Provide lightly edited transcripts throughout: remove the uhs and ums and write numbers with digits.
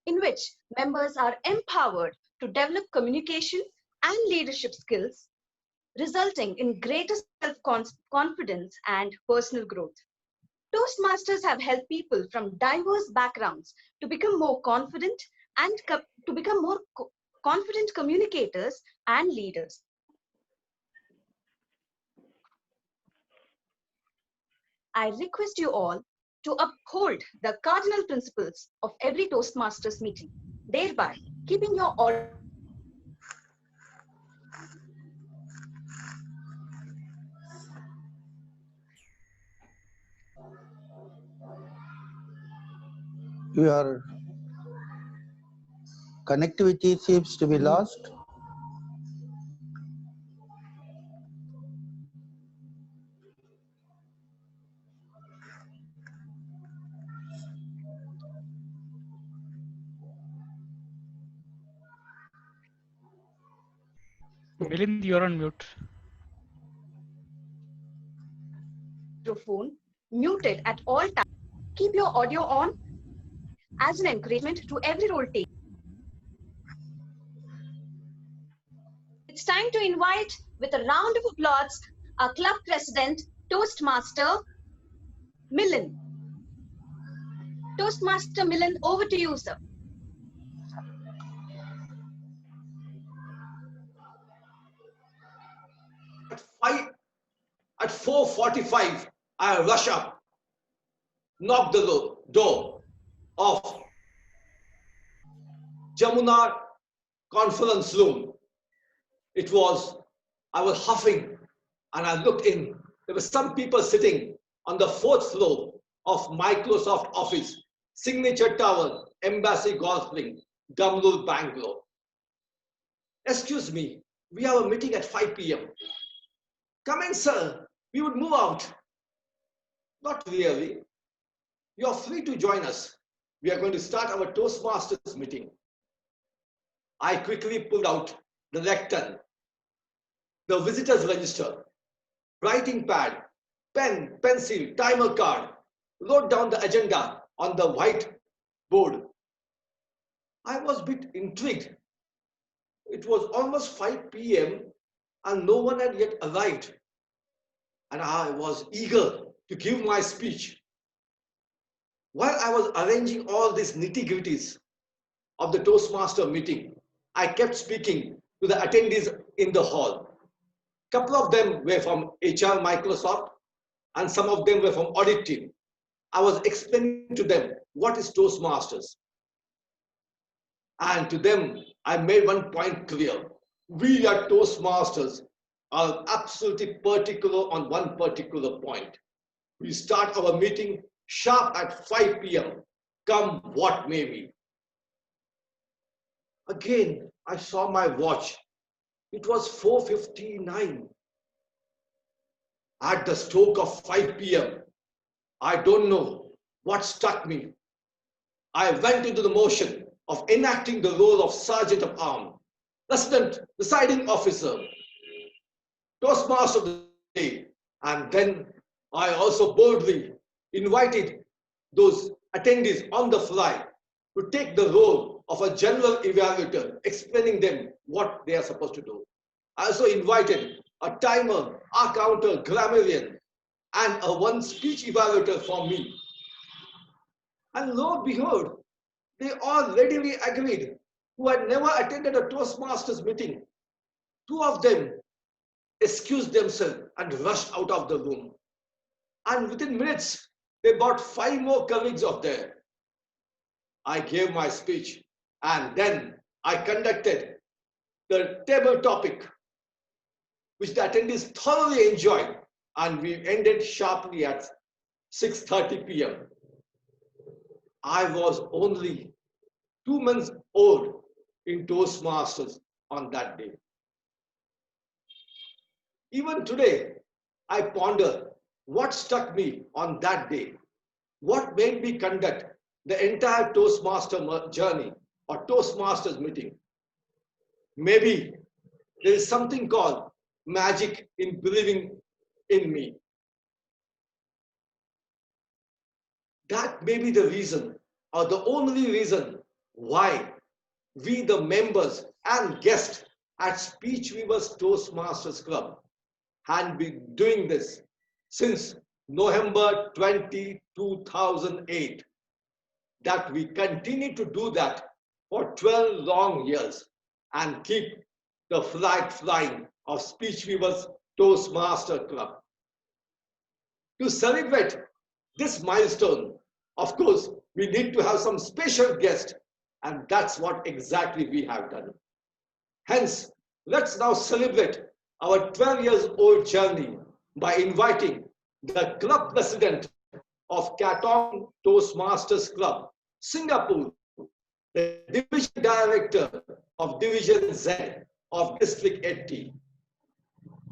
in which members are empowered to develop communication and leadership skills, resulting in greater self-confidence and personal growth. Toastmasters have helped people from diverse backgrounds to become more confident and to become more confident communicators and leaders. I request you all to uphold the cardinal principles of every Toastmasters meeting, thereby keeping your Your connectivity seems to be lost. Milind, you're on mute. microphone muted at all times. Keep your audio on as an encouragement to every role taker. It's time to invite, with a round of applause, our club president, Toastmaster Milind. Toastmaster Milind, over to you, sir. At 4:45, I rush up, knock the door of Jamuna conference room. I was huffing and I looked in. There were some people sitting on the 4th floor of Microsoft Office, Signature Tower, Embassy Golf Link, Dumlur, Bangalore. Excuse me, we have a meeting at 5 p.m. Come in, sir. We would move out. Not really. You are free to join us. We are going to start our Toastmasters meeting. I quickly pulled out the lectern, the visitor's register, writing pad, pen, pencil, timer card, wrote down the agenda on the white board. I was a bit intrigued. It was almost 5 p.m. and no one had yet arrived. And I was eager to give my speech. While I was arranging all these nitty-gritties of the Toastmaster meeting, I kept speaking to the attendees in the hall. A couple of them were from HR Microsoft and some of them were from audit team. I was explaining to them what is Toastmasters. And to them, I made one point clear. We at Toastmasters are absolutely particular on one particular point. We start our meeting sharp at 5 p.m. Come what may be. Again, I saw my watch. It was 4:59. At the stroke of 5 p.m., I don't know what struck me. I went into the motion of enacting the role of Sergeant of Arms, Resident Presiding Officer, Toastmaster of the day, and then I also boldly invited those attendees on the fly to take the role of a general evaluator, explaining them what they are supposed to do. I also invited a timer, a counter, grammarian, and one speech evaluator for me. And lo and behold, they all readily agreed, who had never attended a Toastmasters meeting. 2 of them excused themselves and rushed out of the room. And within minutes, they brought 5 more colleagues of theirs. I gave my speech and then I conducted the table topic, which the attendees thoroughly enjoyed, and we ended sharply at 6:30 p.m. I was only 2 months old in Toastmasters on that day. Even today, I ponder what struck me on that day, what made me conduct the entire Toastmaster journey or Toastmasters meeting. Maybe there is something called magic in believing in me. That may be the reason or the only reason why we, the members and guests at Speech Weavers Toastmasters Club, had been doing this since November 20, 2008, that we continue to do that for 12 long years and keep the flag flying of Speech Weavers Toastmaster Club. To celebrate this milestone, of course, we need to have some special guest, and that's what exactly we have done. Hence, let's now celebrate our 12 years old journey by inviting the club president of Katong Toastmasters Club, Singapore, the division director of Division Z of District 80.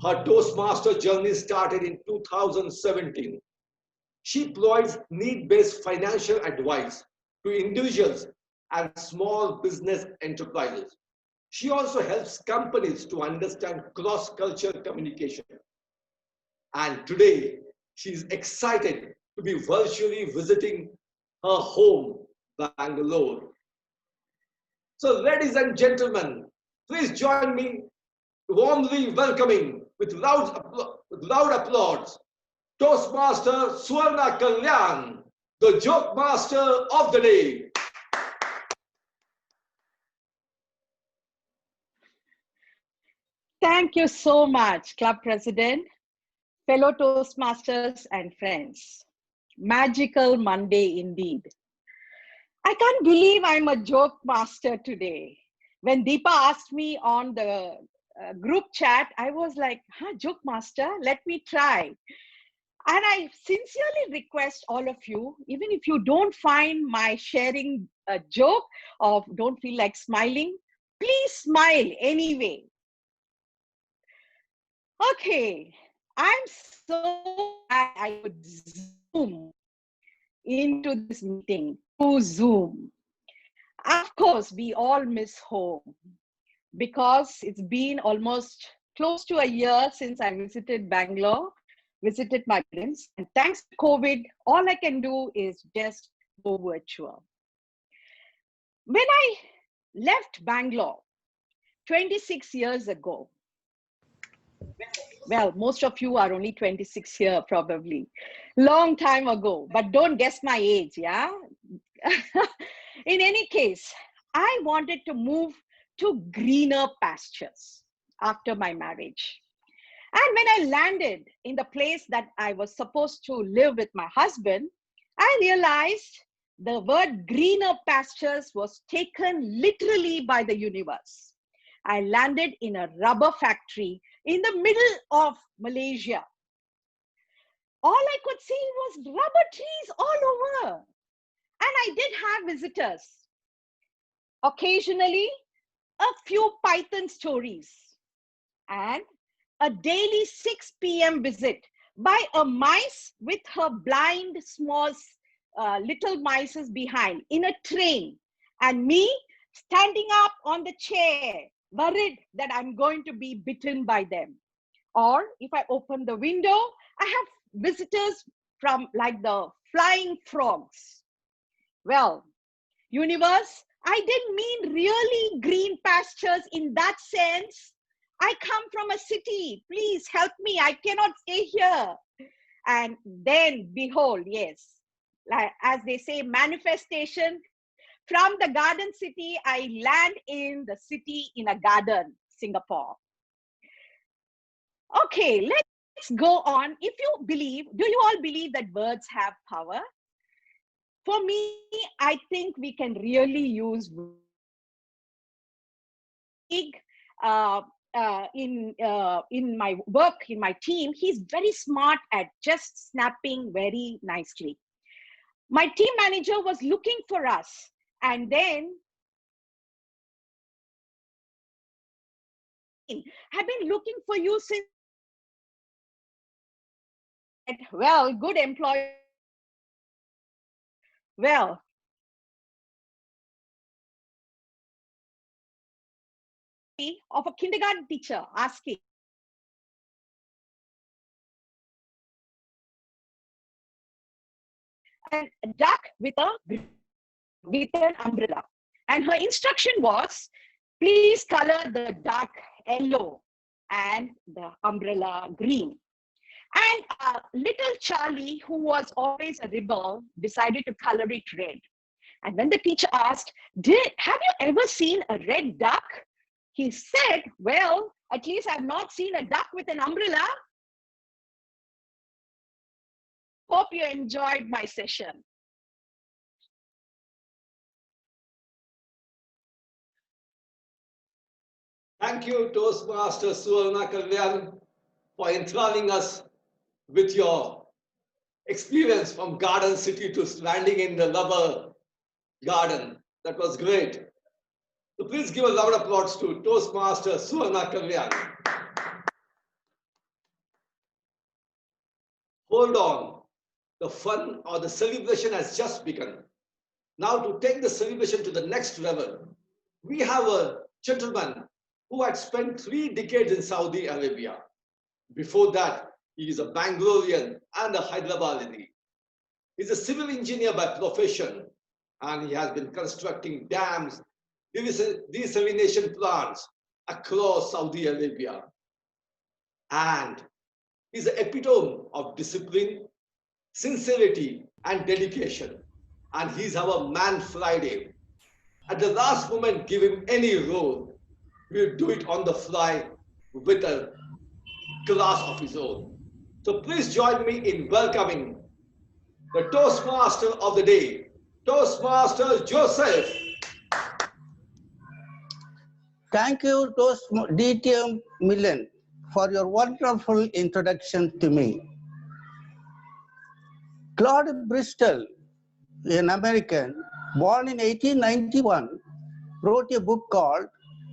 Her Toastmaster journey started in 2017. She provides need-based financial advice to individuals and small business enterprises. She also helps companies to understand cross-cultural communication. And today, she is excited to be virtually visiting her home, Bangalore. So, ladies and gentlemen, please join me warmly welcoming with loud applause Toastmaster Swarna Kalyan, the joke master of the day. Thank you so much, Club President, fellow Toastmasters and friends. Magical Monday indeed. I can't believe I'm a joke master today. When Deepa asked me on the group chat, I was like, joke master, let me try. And I sincerely request all of you, even if you don't find my sharing a joke or don't feel like smiling, please smile anyway. Okay, I'm so glad I could Zoom into this meeting through Zoom. Of course, we all miss home because it's been almost close to a year since I visited Bangalore, visited my parents, and thanks to COVID, all I can do is just go virtual. When I left Bangalore 26 years ago, well, most of you are only 26 here, probably. Long time ago, but don't guess my age, yeah? In any case, I wanted to move to greener pastures after my marriage. And when I landed in the place that I was supposed to live with my husband, I realized the word greener pastures was taken literally by the universe. I landed in a rubber factory in the middle of Malaysia. All I could see was rubber trees all over. And I did have visitors. Occasionally, a few python stories. And a daily 6 p.m. visit by a mice with her blind small little mices behind in a train. And me standing up on the chair, worried that I'm going to be bitten by them. Or if I open the window, I have visitors from like the flying frogs. Well, universe, I didn't mean really green pastures in that sense. I come from a city. Please help me. I cannot stay here. And then, behold, yes, like, as they say, manifestation. From the garden city, I land in the city in a garden, Singapore. Okay, let's go on. If you believe, do you all believe that words have power? For me, I think we can really use in my work, in my team. He's very smart at just snapping very nicely. My team manager was looking for us, and then have been looking for you since. Well, good employee. Well, of a kindergarten teacher asking, and a duck with an umbrella. And her instruction was, please color the duck yellow and the umbrella green. And little Charlie, who was always a rebel, decided to color it red. And when the teacher asked, have you ever seen a red duck? He said, well, at least I've not seen a duck with an umbrella. Hope you enjoyed my session. Thank you, Toastmaster Suvarna Kalyan, for enthralling us with your experience from Garden City to landing in the rubber garden. That was great. So please give a loud applause to Toastmaster Suvarna Kalyan. Hold on. The fun or the celebration has just begun. Now to take the celebration to the next level, we have a gentleman who had spent 3 decades in Saudi Arabia. Before that, he is a Bangalorean and a Hyderabadi. He's a civil engineer by profession, and he has been constructing dams, desalination plants across Saudi Arabia. And he's the epitome of discipline, sincerity, and dedication. And he's our man Friday. At the last moment, give him any role. We'll do it on the fly with a class of his own. So please join me in welcoming the Toastmaster of the day, Toastmaster Joseph. Thank you, DTM Millen, for your wonderful introduction to me. Claude Bristol, an American, born in 1891, wrote a book called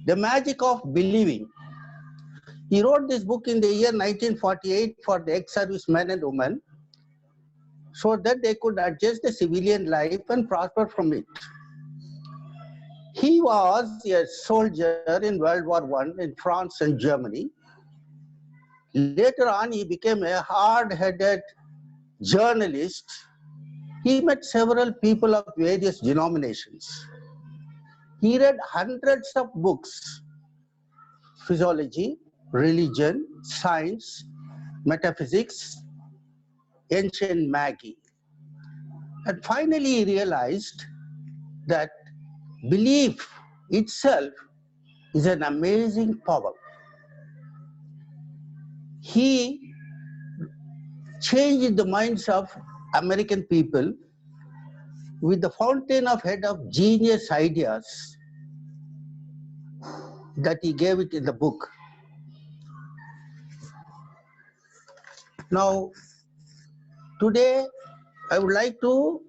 The Magic of Believing. He wrote this book in the year 1948 for the ex-service men and women so that they could adjust the civilian life and prosper from it. He was a soldier in World War I in France and Germany. Later on, he became a hard-headed journalist. He met several people of various denominations. He read hundreds of books: physiology, religion, science, metaphysics, ancient Maggie. And finally he realized that belief itself is an amazing power. He changed the minds of American people with the fountain of head of genius ideas that he gave it in the book. Now, today I would like to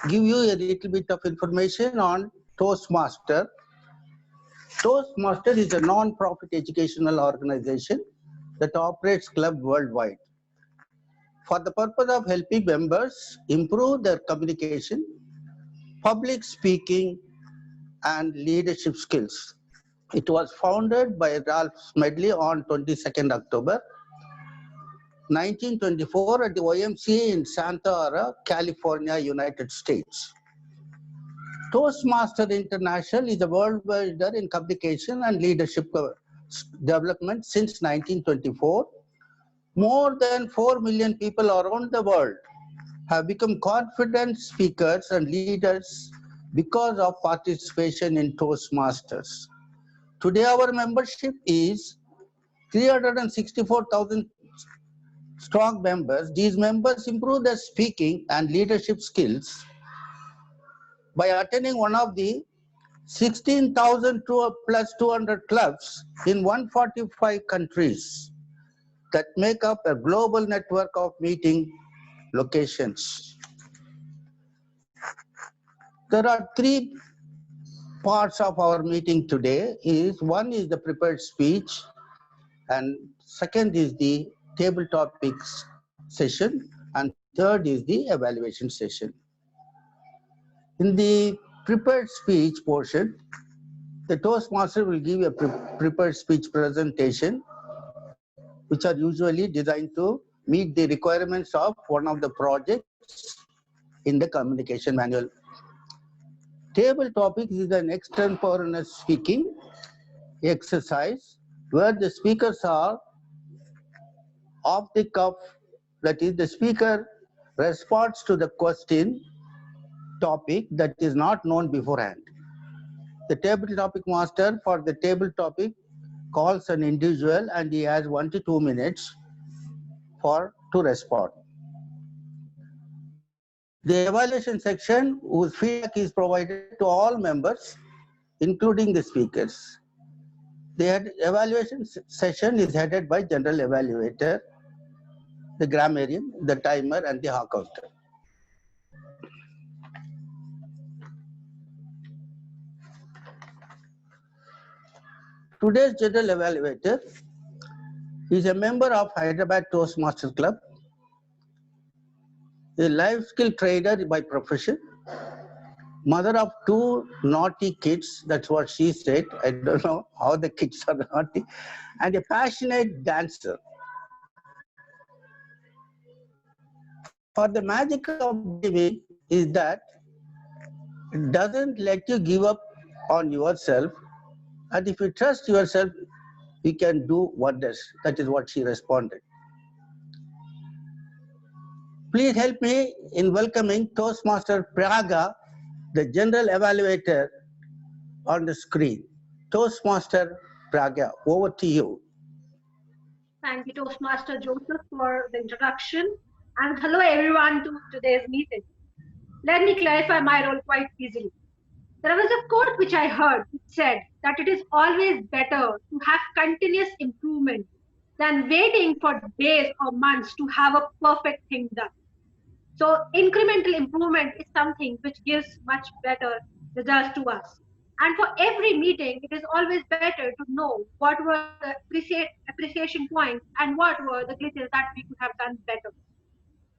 give you a little bit of information on Toastmaster. Toastmaster is a non-profit educational organization that operates clubs worldwide for the purpose of helping members improve their communication, public speaking, and leadership skills. It was founded by Ralph Smedley on 22nd October 1924 at the YMCA in Santa Ana, California, United States. Toastmaster International is a world leader in communication and leadership development since 1924. More than 4 million people around the world have become confident speakers and leaders because of participation in Toastmasters. Today our membership is 364,000 strong members. These members improve their speaking and leadership skills by attending one of the 16,000 plus 200 clubs in 145 countries that make up a global network of meeting locations. There are 3 parts of our meeting today. One is the prepared speech, and second is the table topics session, and third is the evaluation session. In the prepared speech portion, the Toastmaster will give a prepared speech presentation, which are usually designed to meet the requirements of one of the projects in the communication manual. Table topics is an extemporaneous speaking exercise where the speakers are off the cuff, that is, the speaker responds to the question topic that is not known beforehand. The table topic master for the table topic calls an individual and he has 1 to 2 minutes to respond. The evaluation section whose feedback is provided to all members, including the speakers. The evaluation session is headed by general evaluator, the grammarian, the timer, and the counter. Today's general evaluator is a member of Hyderabad Toastmaster Club, a life skill trainer by profession, mother of 2 naughty kids, that's what she said. I don't know how the kids are naughty, and a passionate dancer. For the magic of believing is that it doesn't let you give up on yourself, and if you trust yourself, you can do wonders. That is what she responded. Please help me in welcoming Toastmaster Praga, the general evaluator, on the screen. Toastmaster Praga, over to you. Thank you, Toastmaster Joseph, for the introduction. And hello, everyone, to today's meeting. Let me clarify my role quite easily. There was a quote which I heard which said that it is always better to have continuous improvement than waiting for days or months to have a perfect thing done. So incremental improvement is something which gives much better results to us. And for every meeting, it is always better to know what were the appreciation points and what were the glitches that we could have done better.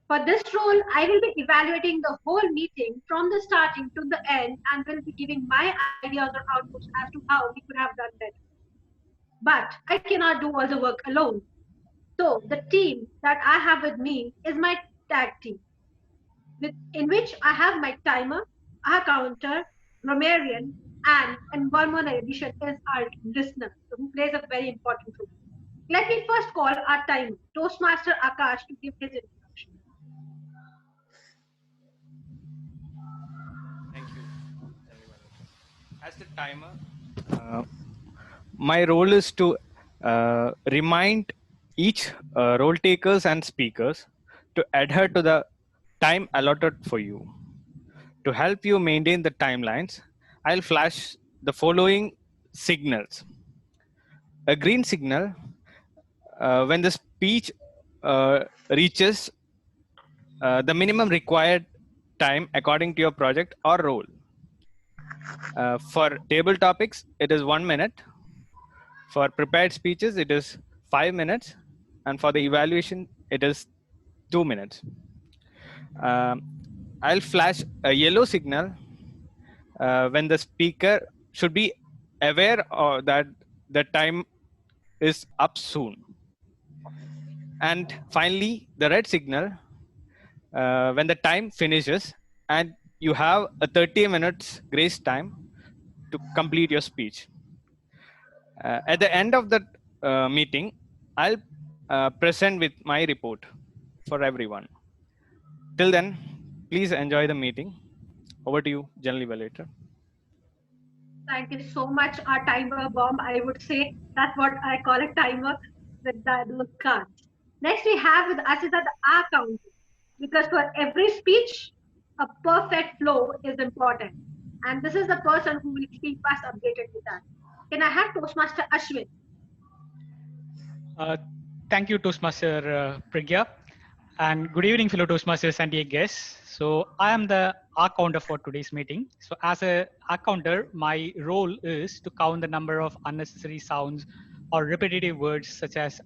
For this role, I will be evaluating the whole meeting from the starting to the end and will be giving my ideas or outputs as to how we could have done better. But I cannot do all the work alone. So the team that I have with me is my tag team, in which I have my timer, our counter, grammarian, and in one more addition is our listener, who plays a very important role. Let me first call our timer, Toastmaster Akash, to give his introduction. Thank you, everyone. As the timer, my role is to remind each role takers and speakers to adhere to the time allotted for you. To help you maintain the timelines, I'll flash the following signals. A green signal when the speech reaches the minimum required time according to your project or role. For table topics, it is 1 minute. For prepared speeches, it is 5 minutes. And for the evaluation, it is 2 minutes. I'll flash a yellow signal when the speaker should be aware that the time is up soon. And finally, the red signal when the time finishes and you have a 30 minutes grace time to complete your speech. At the end of the meeting, I'll present with my report for everyone. Till then, please enjoy the meeting. Over to you, General Evaluator. Thank you so much, our timer bomb. I would say that's what I call a timer with those cards. Next, we have with us is the R counter, because for every speech, a perfect flow is important. And this is the person who will keep us updated with that. Can I have Toastmaster Ashwin? Thank you, Toastmaster Pragya. And good evening, fellow Toastmasters and dear guests. So I am the R counter for today's meeting. So as a R counter, my role is to count the number of unnecessary sounds or repetitive words such as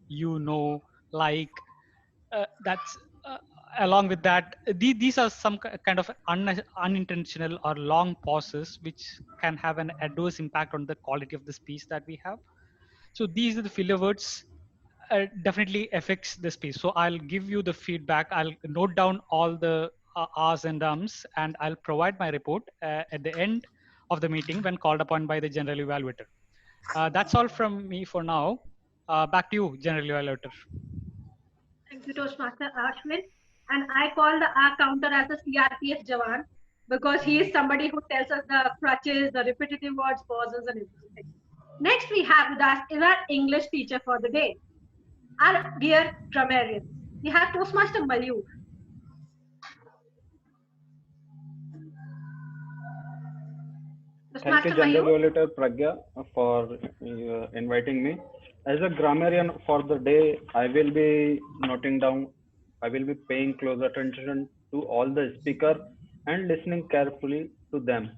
you know, like. That's along with that, these are some kind of unintentional or long pauses which can have an adverse impact on the quality of the speech that we have. So these are the filler words definitely affects the speech. So I'll give you the feedback. I'll note down all the ahs and ums, and I'll provide my report at the end of the meeting when called upon by the general evaluator. That's all from me for now. Back to you, general evaluator. Thank you, Toastmaster Ashwin. And I call the R counter as a CRPF Jawan because he is somebody who tells us the crutches, the repetitive words, pauses, and everything. Next, we have with us is our English teacher for the day, our dear grammarian. We have Toastmaster Mayur. Thank you, Toastmaster General Mayur. Evaluator Pragya, for inviting me. As a grammarian for the day, I will be noting down, I will be paying close attention to all the speaker and listening carefully to them.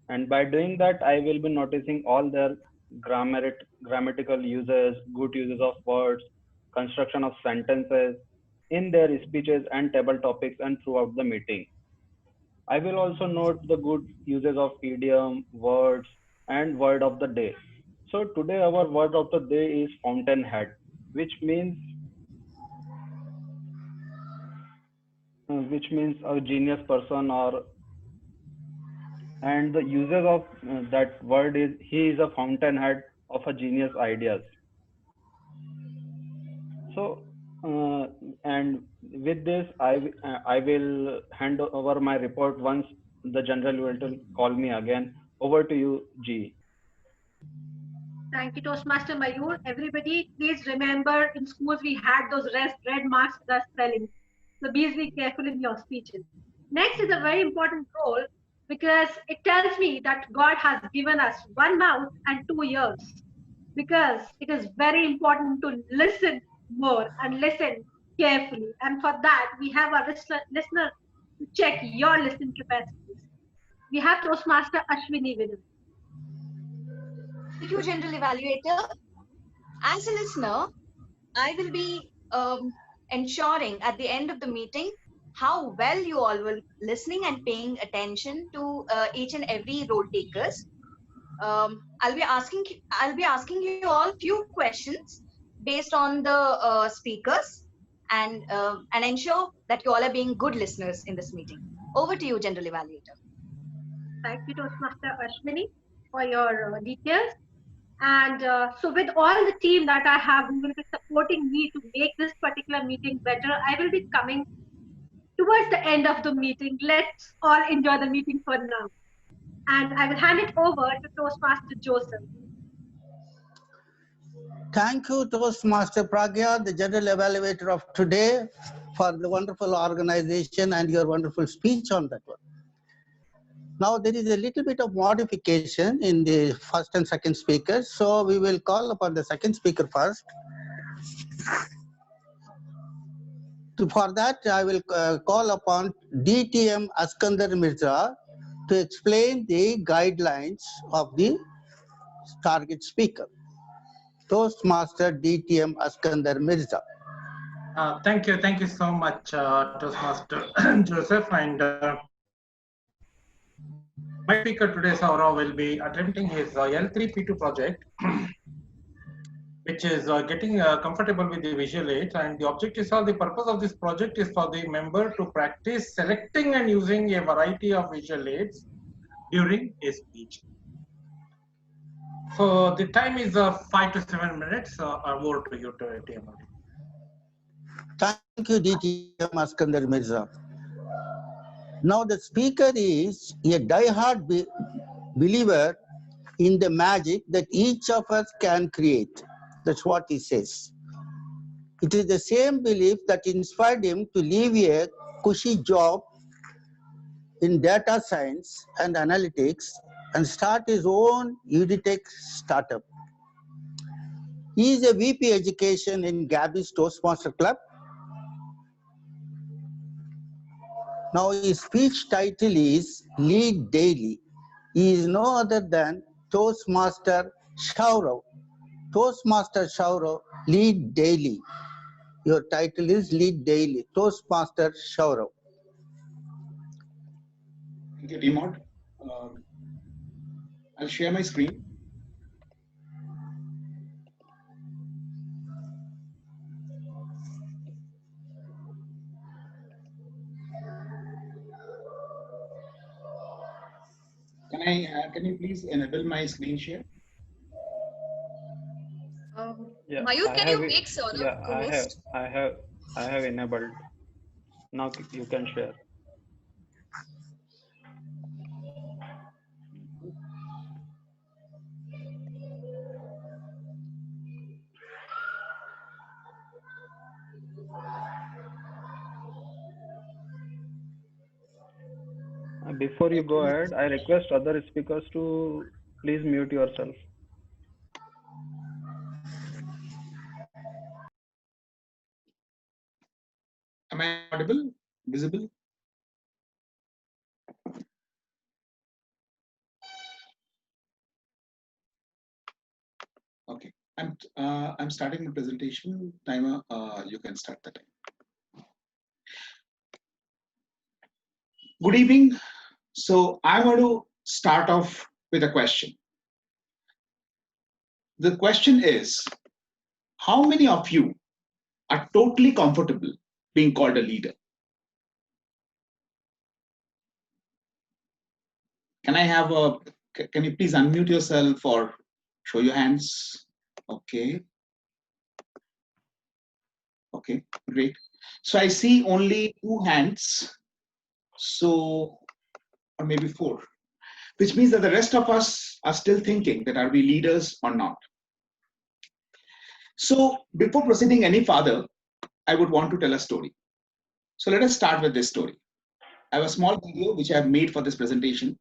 And by doing that, I will be noticing all their grammatical uses, good uses of words, construction of sentences in their speeches and table topics and throughout the meeting. I will also note the good uses of idiom, words, and word of the day. So today our word of the day is fountainhead, which means a genius person, or and the uses of that word is he is a fountainhead of a genius ideas. So and with this I will hand over my report once the general will call me again. Over to you, G. Thank you, Toastmaster Mayur. Everybody, please remember in schools we had those red marks with our spelling. So please be careful in your speeches. Next is a very important role because it tells me that God has given us one mouth and 2 ears. Because it is very important to listen more and listen carefully. And for that, we have a listener to check your listening capacities. We have Toastmaster Ashwini with us. Thank you, General Evaluator. As a listener, I will be ensuring at the end of the meeting how well you all were listening and paying attention to each and every role takers. I'll be asking you all few questions based on the speakers and ensure that you all are being good listeners in this meeting. Over to you, General Evaluator. Thank you, Toastmaster Ashwini, for your details. And so with all the team that I have who will be supporting me to make this particular meeting better, I will be coming towards the end of the meeting. Let's all enjoy the meeting for now. And I will hand it over to Toastmaster Joseph. Thank you, Toastmaster Pragya, the general evaluator of today, for the wonderful organization and your wonderful speech on that one. Now, there is a little bit of modification in the first and second speakers, so we will call upon the second speaker first. For that, I will call upon DTM Askandar Mirza to explain the guidelines of the target speaker. Toastmaster DTM Askandar Mirza. Thank you so much, Toastmaster Joseph. And my speaker today, Saurav, will be attempting his L3P2 project, which is getting comfortable with the visual aids. And the objective the purpose of this project is for the member to practice selecting and using a variety of visual aids during a speech. So the time is 5 to 7 minutes. Over to you, TM. Thank you, DTM Askandar Mirza. Now the speaker is a die-hard believer in the magic that each of us can create. That's what he says. It is the same belief that inspired him to leave a cushy job in data science and analytics and start his own edtech startup. He is a VP education in Gabby's Toastmaster Club. Now his speech title is Lead Daily. He is no other than Toastmaster Shaurav. Toastmaster Shaurav, Lead Daily. Your title is Lead Daily. Toastmaster Shaurav. Thank you, Demod. I'll share my screen. can you please enable my screen share? Yeah, Mayur, I can have you it. make Saurabh Yeah, co-host? I have enabled. Now you can share. Before you go ahead, I request other speakers to please mute yourself. Am I audible? Visible? Okay. I'm starting the presentation. Timer, you can start the time. Good evening. So I want to start off with a question. The question is, how many of you are totally comfortable being called a leader? Can you please unmute yourself or show your hands? Okay. Okay, great. So I see only 2 hands. So, or maybe 4, which means that the rest of us are still thinking that are we leaders or not. So before proceeding any further, I would want to tell a story. So let us start with this story. I have a small video which I have made for this presentation.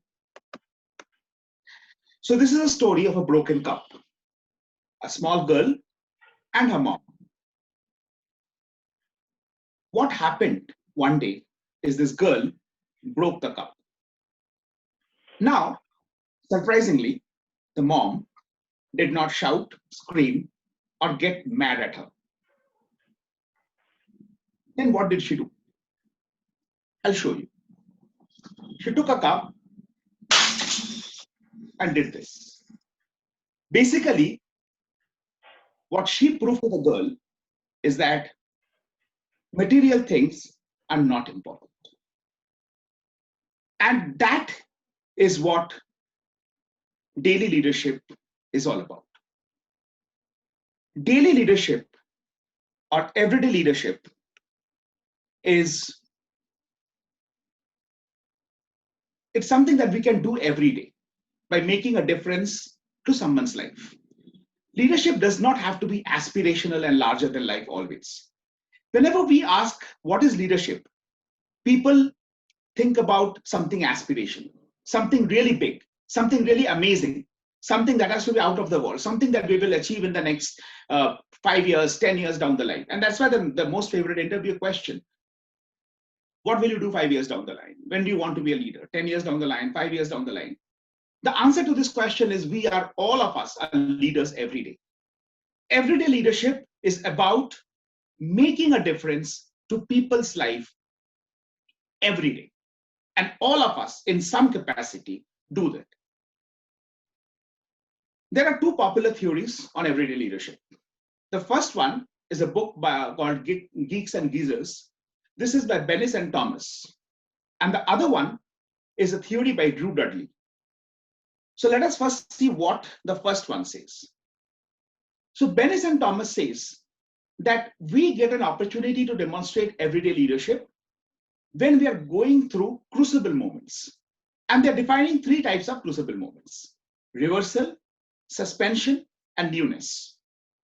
So this is a story of a broken cup, a small girl and her mom. What happened one day is this girl broke the cup. Now, surprisingly, the mom did not shout, scream, or get mad at her. Then what did she do? I'll show you. She took a cup and did this. Basically, what she proved to the girl is that material things are not important. And that is what daily leadership is all about. Daily leadership or everyday leadership is it's something that we can do every day by making a difference to someone's life. Leadership does not have to be aspirational and larger than life always. Whenever we ask what is leadership, people think about something aspirational, something really big, something really amazing, something that has to be out of the world, something that we will achieve in the next 5 years, 10 years down the line. And that's why the most favorite interview question, what will you do 5 years down the line? When do you want to be a leader? 10 years down the line, 5 years down the line? The answer to this question is all of us are leaders every day. Everyday leadership is about making a difference to people's life every day. And all of us in some capacity do that. There are 2 popular theories on everyday leadership. The first one is a book called Geeks and Geezers. This is by Bennis and Thomas. And the other one is a theory by Drew Dudley. So let us first see what the first one says. So Bennis and Thomas says that we get an opportunity to demonstrate everyday leadership when we are going through crucible moments. And they're defining 3 types of crucible moments: reversal, suspension, and newness.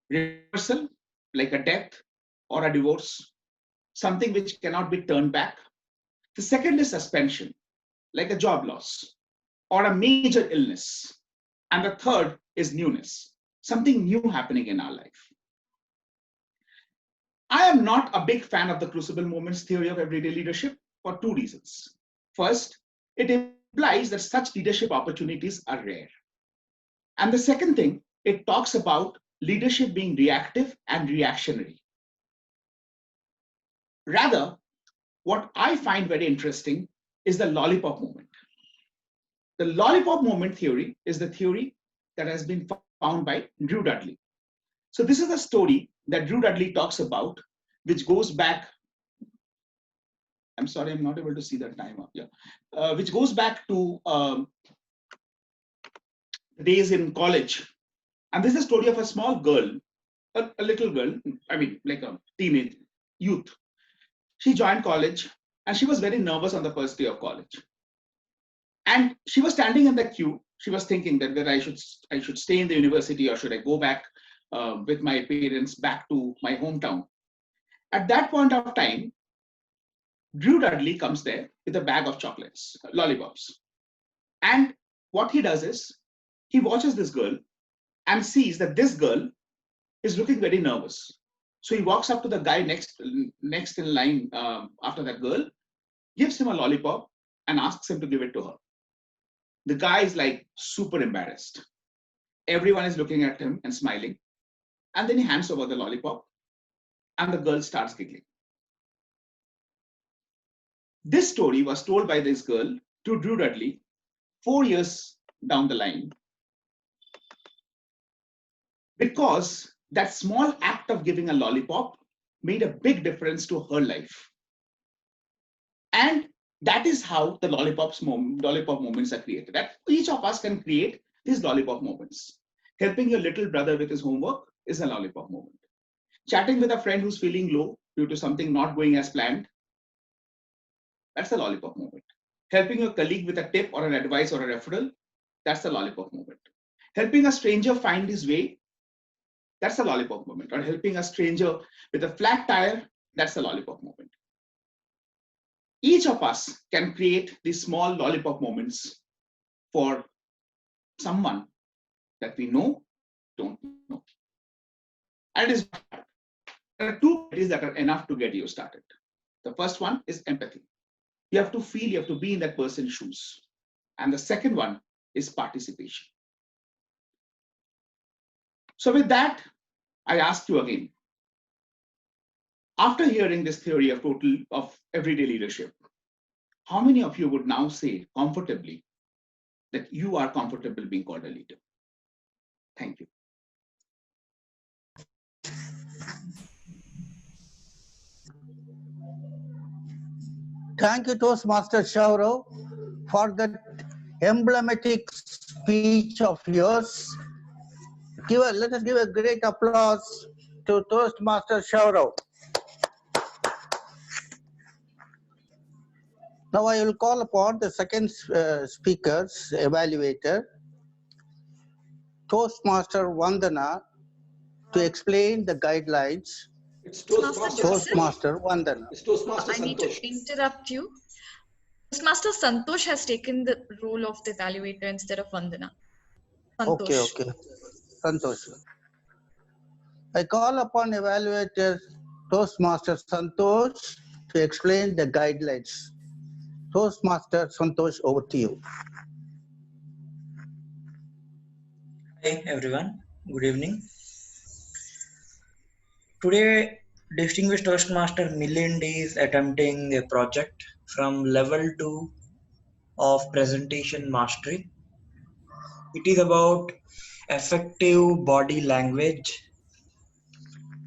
Reversal, like a death or a divorce, something which cannot be turned back. The second is suspension, like a job loss or a major illness. And the third is newness, something new happening in our life. I am not a big fan of the crucible moments theory of everyday leadership for 2 reasons. First, it implies that such leadership opportunities are rare. And the second thing, it talks about leadership being reactive and reactionary. Rather, what I find very interesting is the lollipop moment. The lollipop moment theory is the theory that has been found by Drew Dudley. So this is a story that Drew Dudley talks about, which goes back, I'm sorry, I'm not able to see the timer. Yeah, which goes back to days in college. And this is a story of a small girl, a little girl, I mean, like a teenage youth. She joined college and she was very nervous on the first day of college. And she was standing in the queue. She was thinking that whether I should stay in the university or should I go back with my parents back to my hometown. At that point of time, Drew Dudley comes there with a bag of chocolates, lollipops. And what he does is he watches this girl and sees that this girl is looking very nervous. So he walks up to the guy next in line after that girl, gives him a lollipop and asks him to give it to her. The guy is like super embarrassed. Everyone is looking at him and smiling. And then he hands over the lollipop and the girl starts giggling. This story was told by this girl to Drew Dudley 4 years down the line, because that small act of giving a lollipop made a big difference to her life. And that is how the lollipop moments are created. That each of us can create these lollipop moments. Helping your little brother with his homework is a lollipop moment. Chatting with a friend who's feeling low due to something not going as planned, that's a lollipop moment. Helping a colleague with a tip or an advice or a referral, that's a lollipop moment. Helping a stranger find his way, that's a lollipop moment. Or helping a stranger with a flat tire, that's a lollipop moment. Each of us can create these small lollipop moments for someone that we know, don't know. And it is hard. There are two qualities that are enough to get you started. The first one is empathy. You have to feel, you have to be in that person's shoes. And the second one is participation. So with that, I ask you again, after hearing this theory of everyday leadership, how many of you would now say comfortably that you are comfortable being called a leader? Thank you. Thank you, Toastmaster Shaurav, for that emblematic speech of yours. Let us give a great applause to Toastmaster Shaurav. Now I will call upon the second speaker's evaluator, Toastmaster Vandana, to explain the guidelines. It's Toastmaster Vandana. It's Toastmaster I need to Santosh. interrupt you. Toastmaster Santosh has taken the role of the evaluator instead of Vandana. Santosh. Okay. Santosh. I call upon evaluator Toastmaster Santosh to explain the guidelines. Toastmaster Santosh, over to you. Hi everyone, good evening. Today, distinguished Toastmaster Milind is attempting a project from level 2 of presentation mastery. It is about effective body language.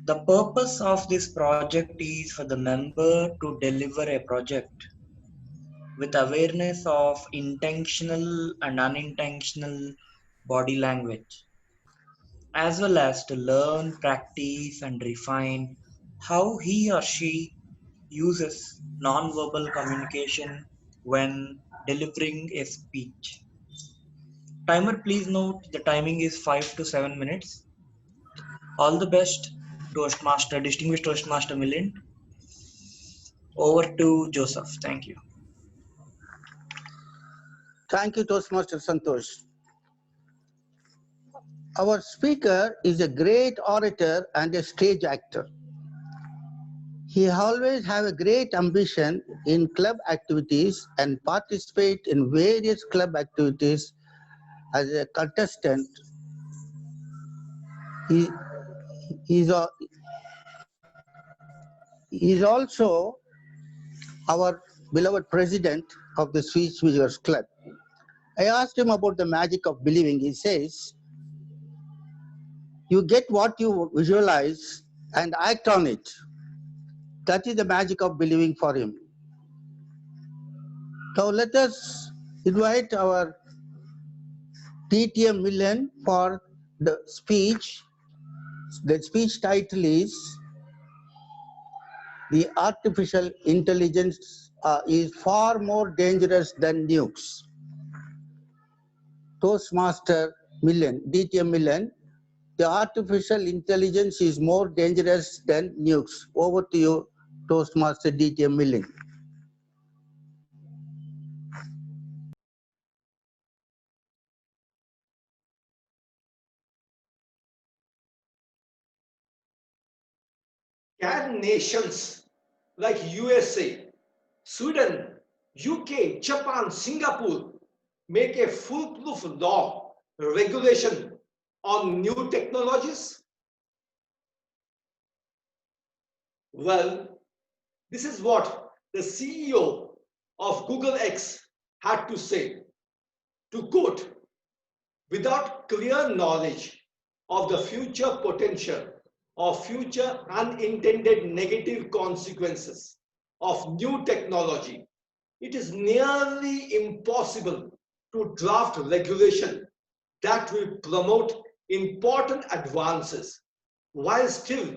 The purpose of this project is for the member to deliver a project with awareness of intentional and unintentional body language, as well as to learn, practice, and refine how he or she uses non-verbal communication when delivering a speech. Timer, please note the timing is 5 to 7 minutes. All the best, Toastmaster, distinguished Toastmaster Milind. Over to Joseph. Thank you. Thank you, Toastmaster Santosh. Our speaker is a great orator and a stage actor. He always have a great ambition in club activities and participate in various club activities as a contestant. He is also our beloved president of the Sweet Speakers Club. I asked him about the magic of believing. He says, you get what you visualize and act on it. That is the magic of believing for him. Now let us invite our DTM Millen for the speech. The speech title is "The Artificial Intelligence is Far More Dangerous Than Nukes." Toastmaster Millen, DTM Millen, "The artificial intelligence is more dangerous than nukes." Over to you, Toastmaster DTM Millen. Can nations like USA, Sweden, UK, Japan, Singapore make a foolproof law regulation on new technologies? Well, this is what the CEO of Google X had to say. To quote, "Without clear knowledge of the future potential or future unintended negative consequences of new technology, it is nearly impossible to draft regulation that will promote important advances while still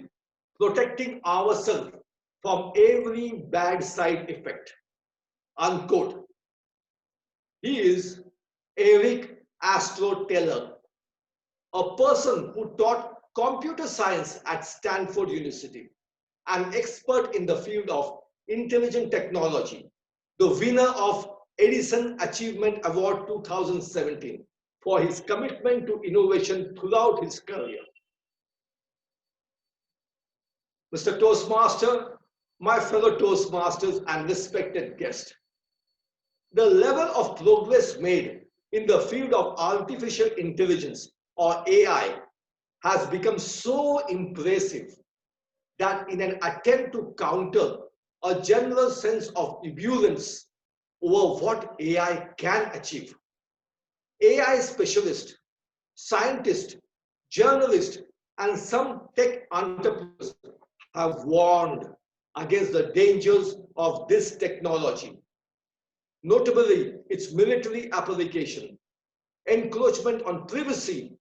protecting ourselves from every bad side effect." Unquote. He is Eric Astroteller, a person who taught computer science at Stanford University, an expert in the field of intelligent technology, the winner of Edison Achievement Award 2017 for his commitment to innovation throughout his career. Mr. Toastmaster, my fellow Toastmasters and respected guest, the level of progress made in the field of artificial intelligence or AI has become so impressive that in an attempt to counter a general sense of ebullience over what AI can achieve, AI specialists, scientists, journalists, and some tech entrepreneurs have warned against the dangers of this technology, notably its military application, encroachment on privacy,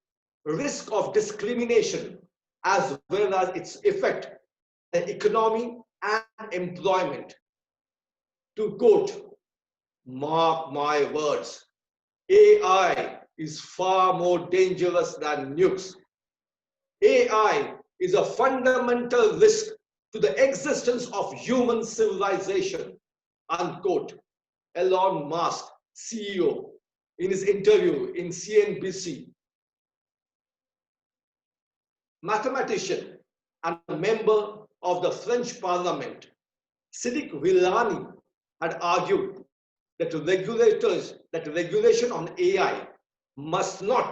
risk of discrimination, as well as its effect on the economy and employment. To quote, "Mark my words, AI is far more dangerous than nukes. AI is a fundamental risk to the existence of human civilization," unquote. Elon Musk, CEO, in his interview in CNBC. Mathematician and a member of the French Parliament, Siddiq Villani, had argued that regulation on AI must not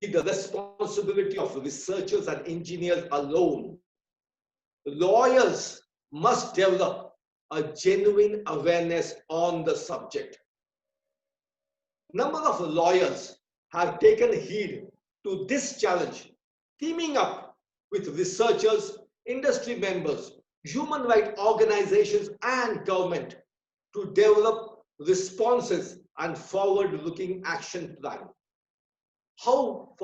be the responsibility of researchers and engineers alone. Lawyers must develop a genuine awareness on the subject. Number of lawyers have taken heed to this challenge, teaming up with researchers, industry members, human rights organizations, and government to develop responses and forward-looking action plan. How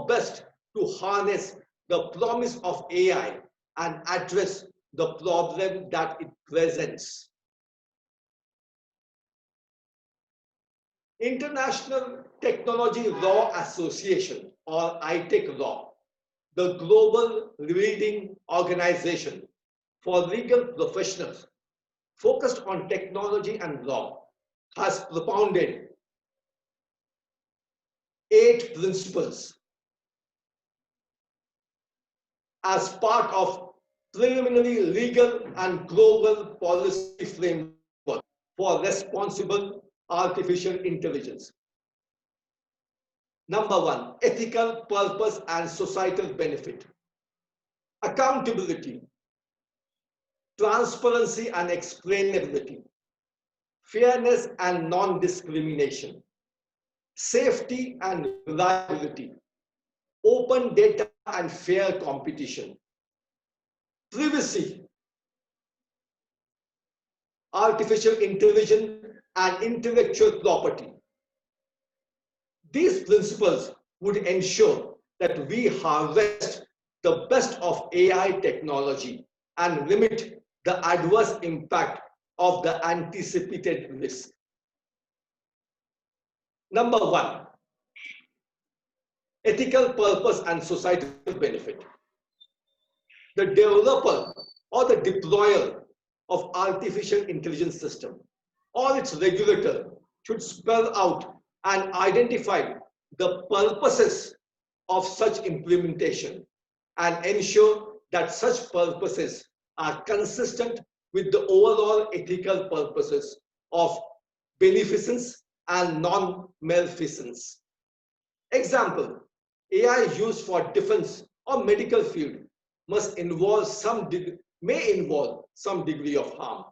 best to harness the promise of AI and address the problem that it presents. International Technology Law Association, or ITech Law, the global leading organization for legal professionals focused on technology and law, has propounded 8 principles as part of preliminary legal and global policy framework for responsible artificial intelligence. Number 1, ethical purpose and societal benefit. Accountability, transparency and explainability, fairness and non-discrimination, safety and reliability, open data and fair competition, privacy, artificial intelligence and intellectual property, These principles would ensure that we harvest the best of AI technology and limit the adverse impact of the anticipated risk. Number one, ethical purpose and societal benefit. The developer or the deployer of artificial intelligence system or its regulator should spell out and identify the purposes of such implementation and ensure that such purposes are consistent with the overall ethical purposes of beneficence and non-maleficence. Example, AI used for defense or medical field must involve may involve some degree of harm.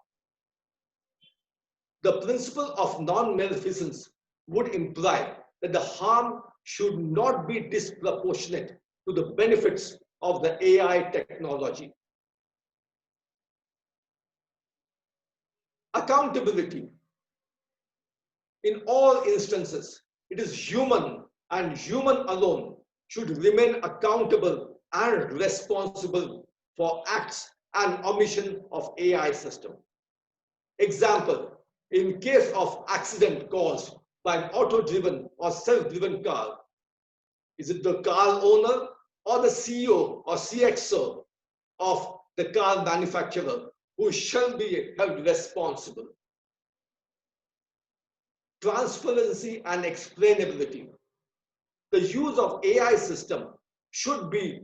The principle of non-maleficence would imply that the harm should not be disproportionate to the benefits of the AI technology. Accountability. In all instances, it is human and human alone should remain accountable and responsible for acts and omission of AI system. Example, in case of accident caused by an auto-driven or self-driven car, is it the car owner or the CEO or CXO of the car manufacturer who shall be held responsible? Transparency and explainability. The use of AI system should be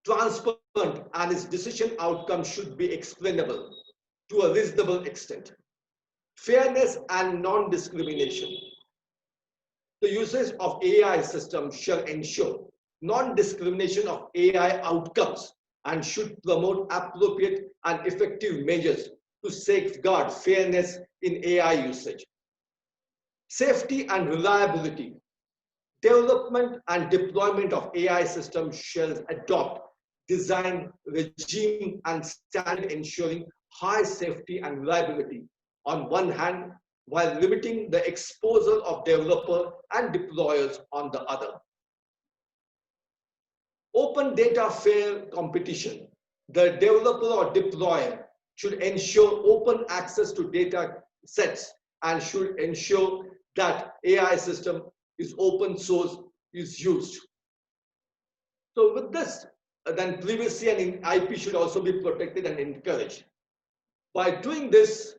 transparent and its decision outcome should be explainable to a reasonable extent. Fairness and non-discrimination. The usage of AI systems shall ensure non-discrimination of AI outcomes and should promote appropriate and effective measures to safeguard fairness in AI usage. Safety and reliability. Development and deployment of AI systems shall adopt design, regime, and standard ensuring high safety and reliability on one hand, while limiting the exposure of developer and deployers on the other. Open data fair competition. The developer or deployer should ensure open access to data sets and should ensure that AI system is open source is used. So with this, then privacy and IP should also be protected and encouraged. By doing this,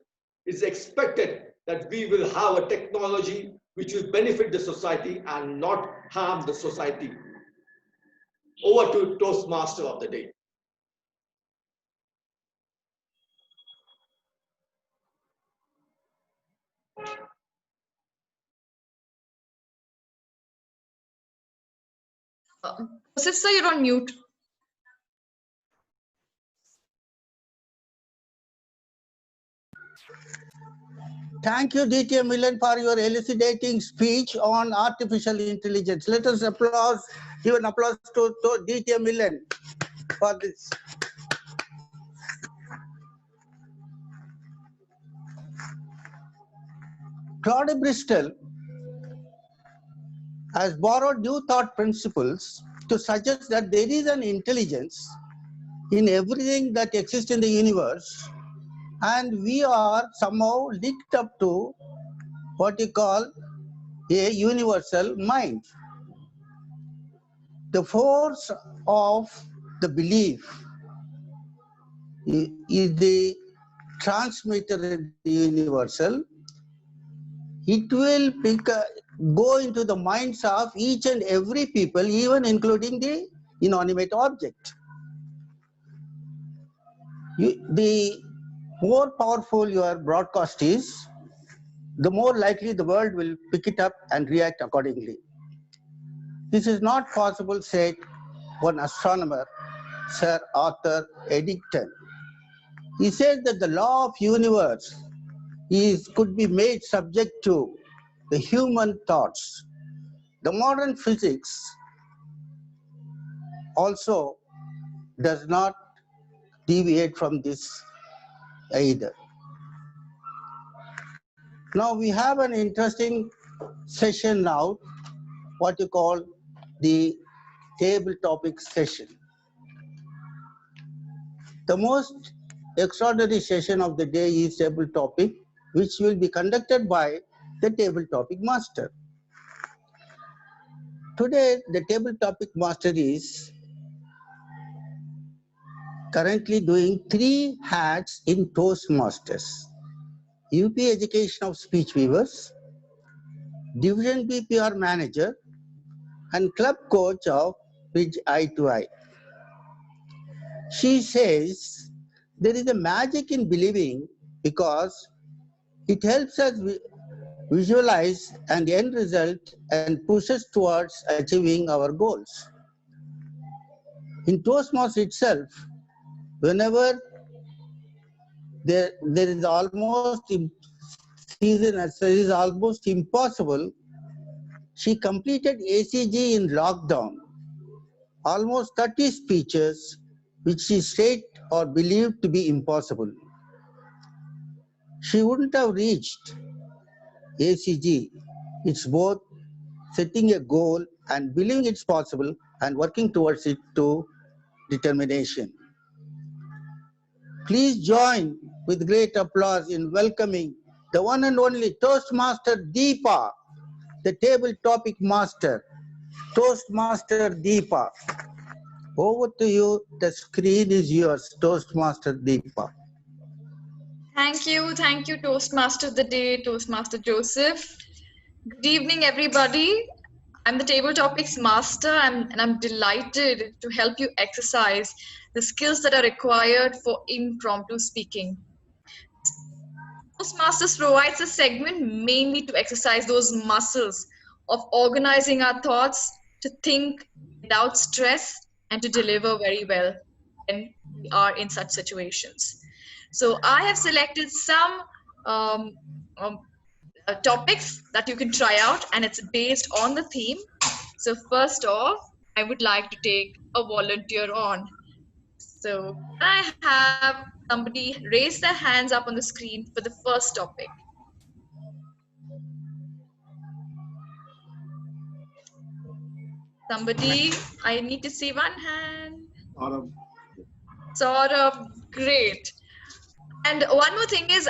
it's expected that we will have a technology which will benefit the society and not harm the society. Over to Toastmaster of the day. Joseph, sir, you're on mute. Thank you, DTM Millen, for your elucidating speech on artificial intelligence. Let us give an applause to DTM Millen for this. Claude Bristol has borrowed new thought principles to suggest that there is an intelligence in everything that exists in the universe, and we are somehow linked up to what you call a universal mind. The force of the belief is the transmitter in the universal. It will go into the minds of each and every people, even including the inanimate object. The more powerful your broadcast is, the more likely the world will pick it up and react accordingly. This is not possible, said one astronomer, Sir Arthur Eddington. He said that the law of universe could be made subject to the human thoughts. The modern physics also does not deviate from this either. Now we have an interesting session now what you call the table topic session. The most extraordinary session of the day is table topic, which will be conducted by the table topic master. Today, the table topic master is currently doing 3 hats in Toastmasters: UP Education of Speech Weavers, Division BPR Manager, and Club Coach of Bridge Eye to Eye. She says there is a magic in believing because it helps us visualize an end result and pushes towards achieving our goals. In Toastmasters itself, whenever there is almost impossible, she completed ACG in lockdown, almost 30 speeches which she said or believed to be impossible. She wouldn't have reached ACG. It's both setting a goal and believing it's possible and working towards it to determination. Please join with great applause in welcoming the one and only Toastmaster Deepa, the table topic master. Toastmaster Deepa. Over to you. The screen is yours, Toastmaster Deepa. Thank you, Toastmaster of the Day, Toastmaster Joseph. Good evening, everybody. I'm the Table Topics Master, and I'm delighted to help you exercise the skills that are required for impromptu speaking. Toastmasters provides a segment mainly to exercise those muscles of organizing our thoughts, to think without stress, and to deliver very well when we are in such situations. So I have selected some topics that you can try out, and it's based on the theme. So first off, I would like to take a volunteer on. So I have somebody raise their hands up on the screen for the first topic. Somebody, I need to see one hand. Sort of, great. And one more thing is,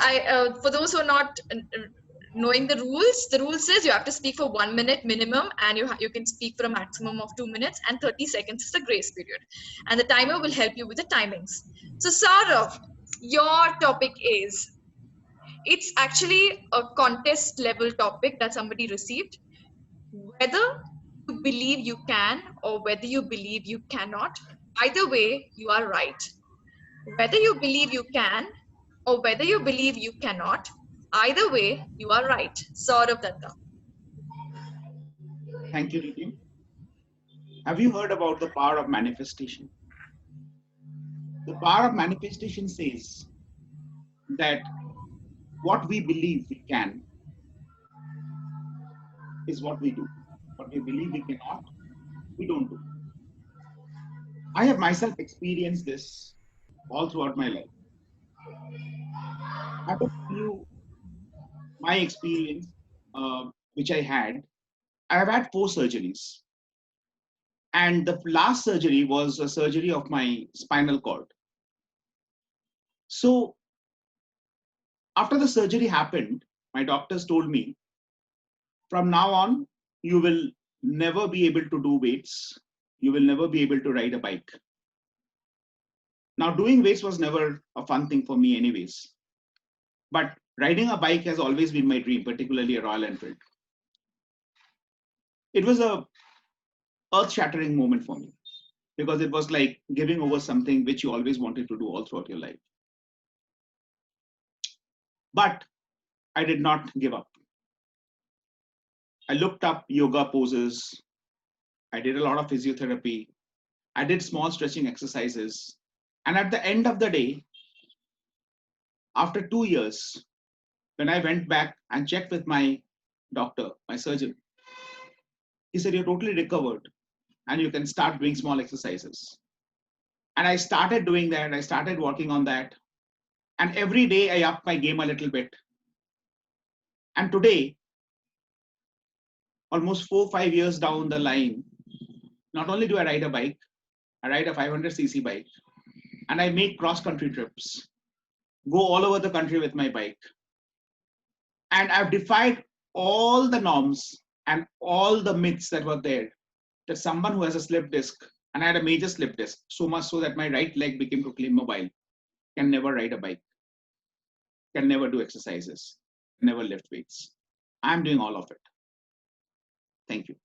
for those who are not knowing the rule says you have to speak for 1 minute minimum, and you can speak for a maximum of 2 minutes, and 30 seconds is the grace period. And the timer will help you with the timings. So Saurav, your topic is, it's actually a contest level topic that somebody received. Whether you believe you can or whether you believe you cannot, either way, you are right. Whether you believe you can or whether you believe you cannot, either way, you are right. Saurav Datta. Thank you, Ritu. Have you heard about the power of manifestation? The power of manifestation says that what we believe we can is what we do. What we believe we cannot, we don't do. I have myself experienced this all throughout my life. I will tell you my experience, which I had. I have had 4 surgeries. And the last surgery was a surgery of my spinal cord. So after the surgery happened, my doctors told me, from now on, you will never be able to do weights. You will never be able to ride a bike. Now, doing weights was never a fun thing for me anyways. But riding a bike has always been my dream, particularly a Royal Enfield. It was a earth-shattering moment for me because it was like giving over something which you always wanted to do all throughout your life. But I did not give up. I looked up yoga poses. I did a lot of physiotherapy. I did small stretching exercises. And at the end of the day, after 2 years, when I went back and checked with my doctor, my surgeon, he said, you're totally recovered and you can start doing small exercises. And I started doing that. I started working on that. And every day I upped my game a little bit. And today, almost 4-5 years down the line, not only do I ride a bike, I ride a 500cc bike, and I make cross-country trips, go all over the country with my bike. And I've defied all the norms and all the myths that were there, that someone who has a slip disc, and I had a major slip disc, so much so that my right leg became totally immobile, can never ride a bike, can never do exercises, never lift weights. I'm doing all of it. Thank you.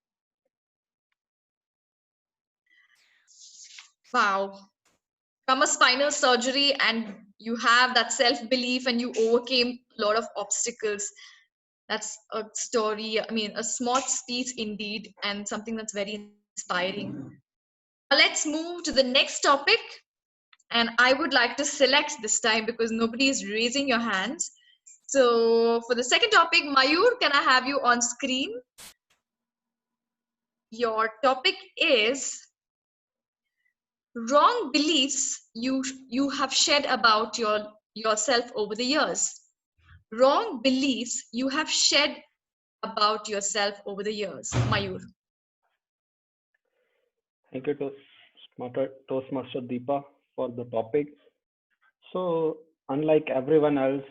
Wow. From a spinal surgery, and you have that self-belief and you overcame a lot of obstacles. That's a story, I mean, a smart speech indeed, and something that's very inspiring. Now let's move to the next topic. And I would like to select this time because nobody is raising your hands. So for the second topic, Mayur, can I have you on screen? Your topic is wrong beliefs you have shed about yourself over the years. Wrong beliefs you have shed about yourself over the years. Mayur. Thank you, Toastmaster Deepa, for the topic. So, unlike everyone else,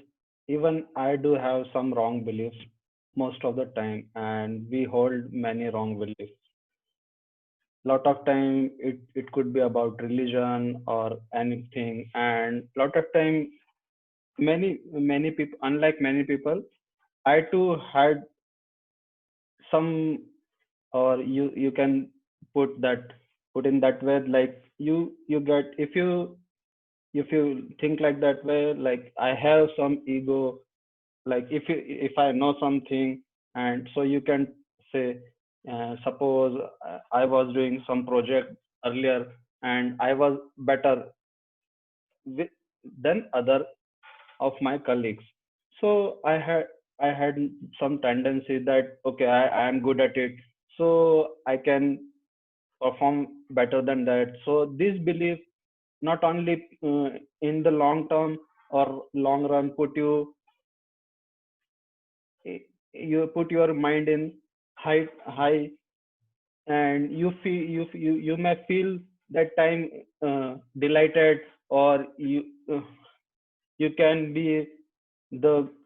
even I do have some wrong beliefs most of the time, and we hold many wrong beliefs. Lot of time it could be about religion or anything, and lot of time many people, unlike many people, I too had some, or you can put in that way, like you get, if you think like that way, like I have some ego, like if I know something, and so you can say, suppose I was doing some project earlier and I was better with, than other of my colleagues, so I had some tendency that okay, I am good at it, so I can perform better than that. So this belief not only in the long term or long run you put your mind in high, and you may feel that time delighted, or you can be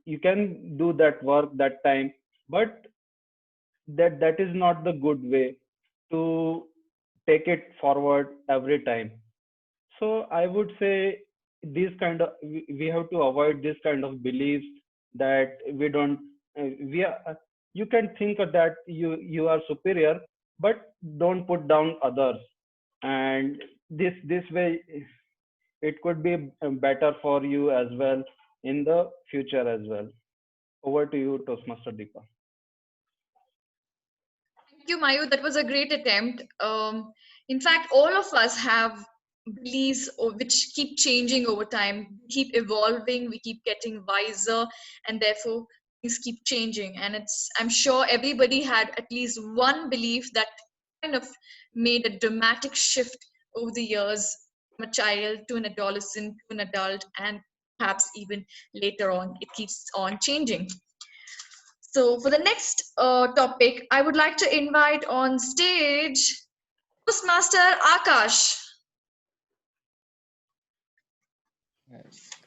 you can do that work that time, but that is not the good way to take it forward every time. So I would say these kind of we have to avoid this kind of beliefs, that we don't we are, you can think of that you are superior, but don't put down others, and this way it could be better for you as well in the future as well. Over to you, Toastmaster Deepa. Thank you, Mayu. That was a great attempt. In fact, all of us have beliefs which keep changing over time, keep evolving, we keep getting wiser, and therefore things keep changing. And I'm sure everybody had at least one belief that kind of made a dramatic shift over the years, from a child to an adolescent to an adult, and perhaps even later on, it keeps on changing. So for the next topic, I would like to invite on stage Toastmaster Akash.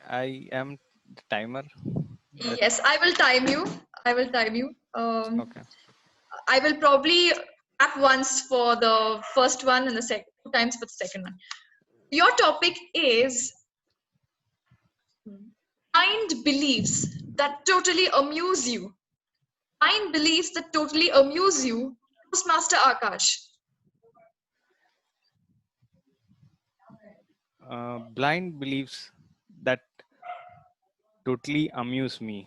I am the timer. Yes, I will time you. I will time you. Okay. I will probably tap once for the first one and the second, 2 times for the second one. Your topic is blind beliefs that totally amuse you. Blind beliefs that totally amuse you. Toastmaster Akash. Blind beliefs that totally amuse me.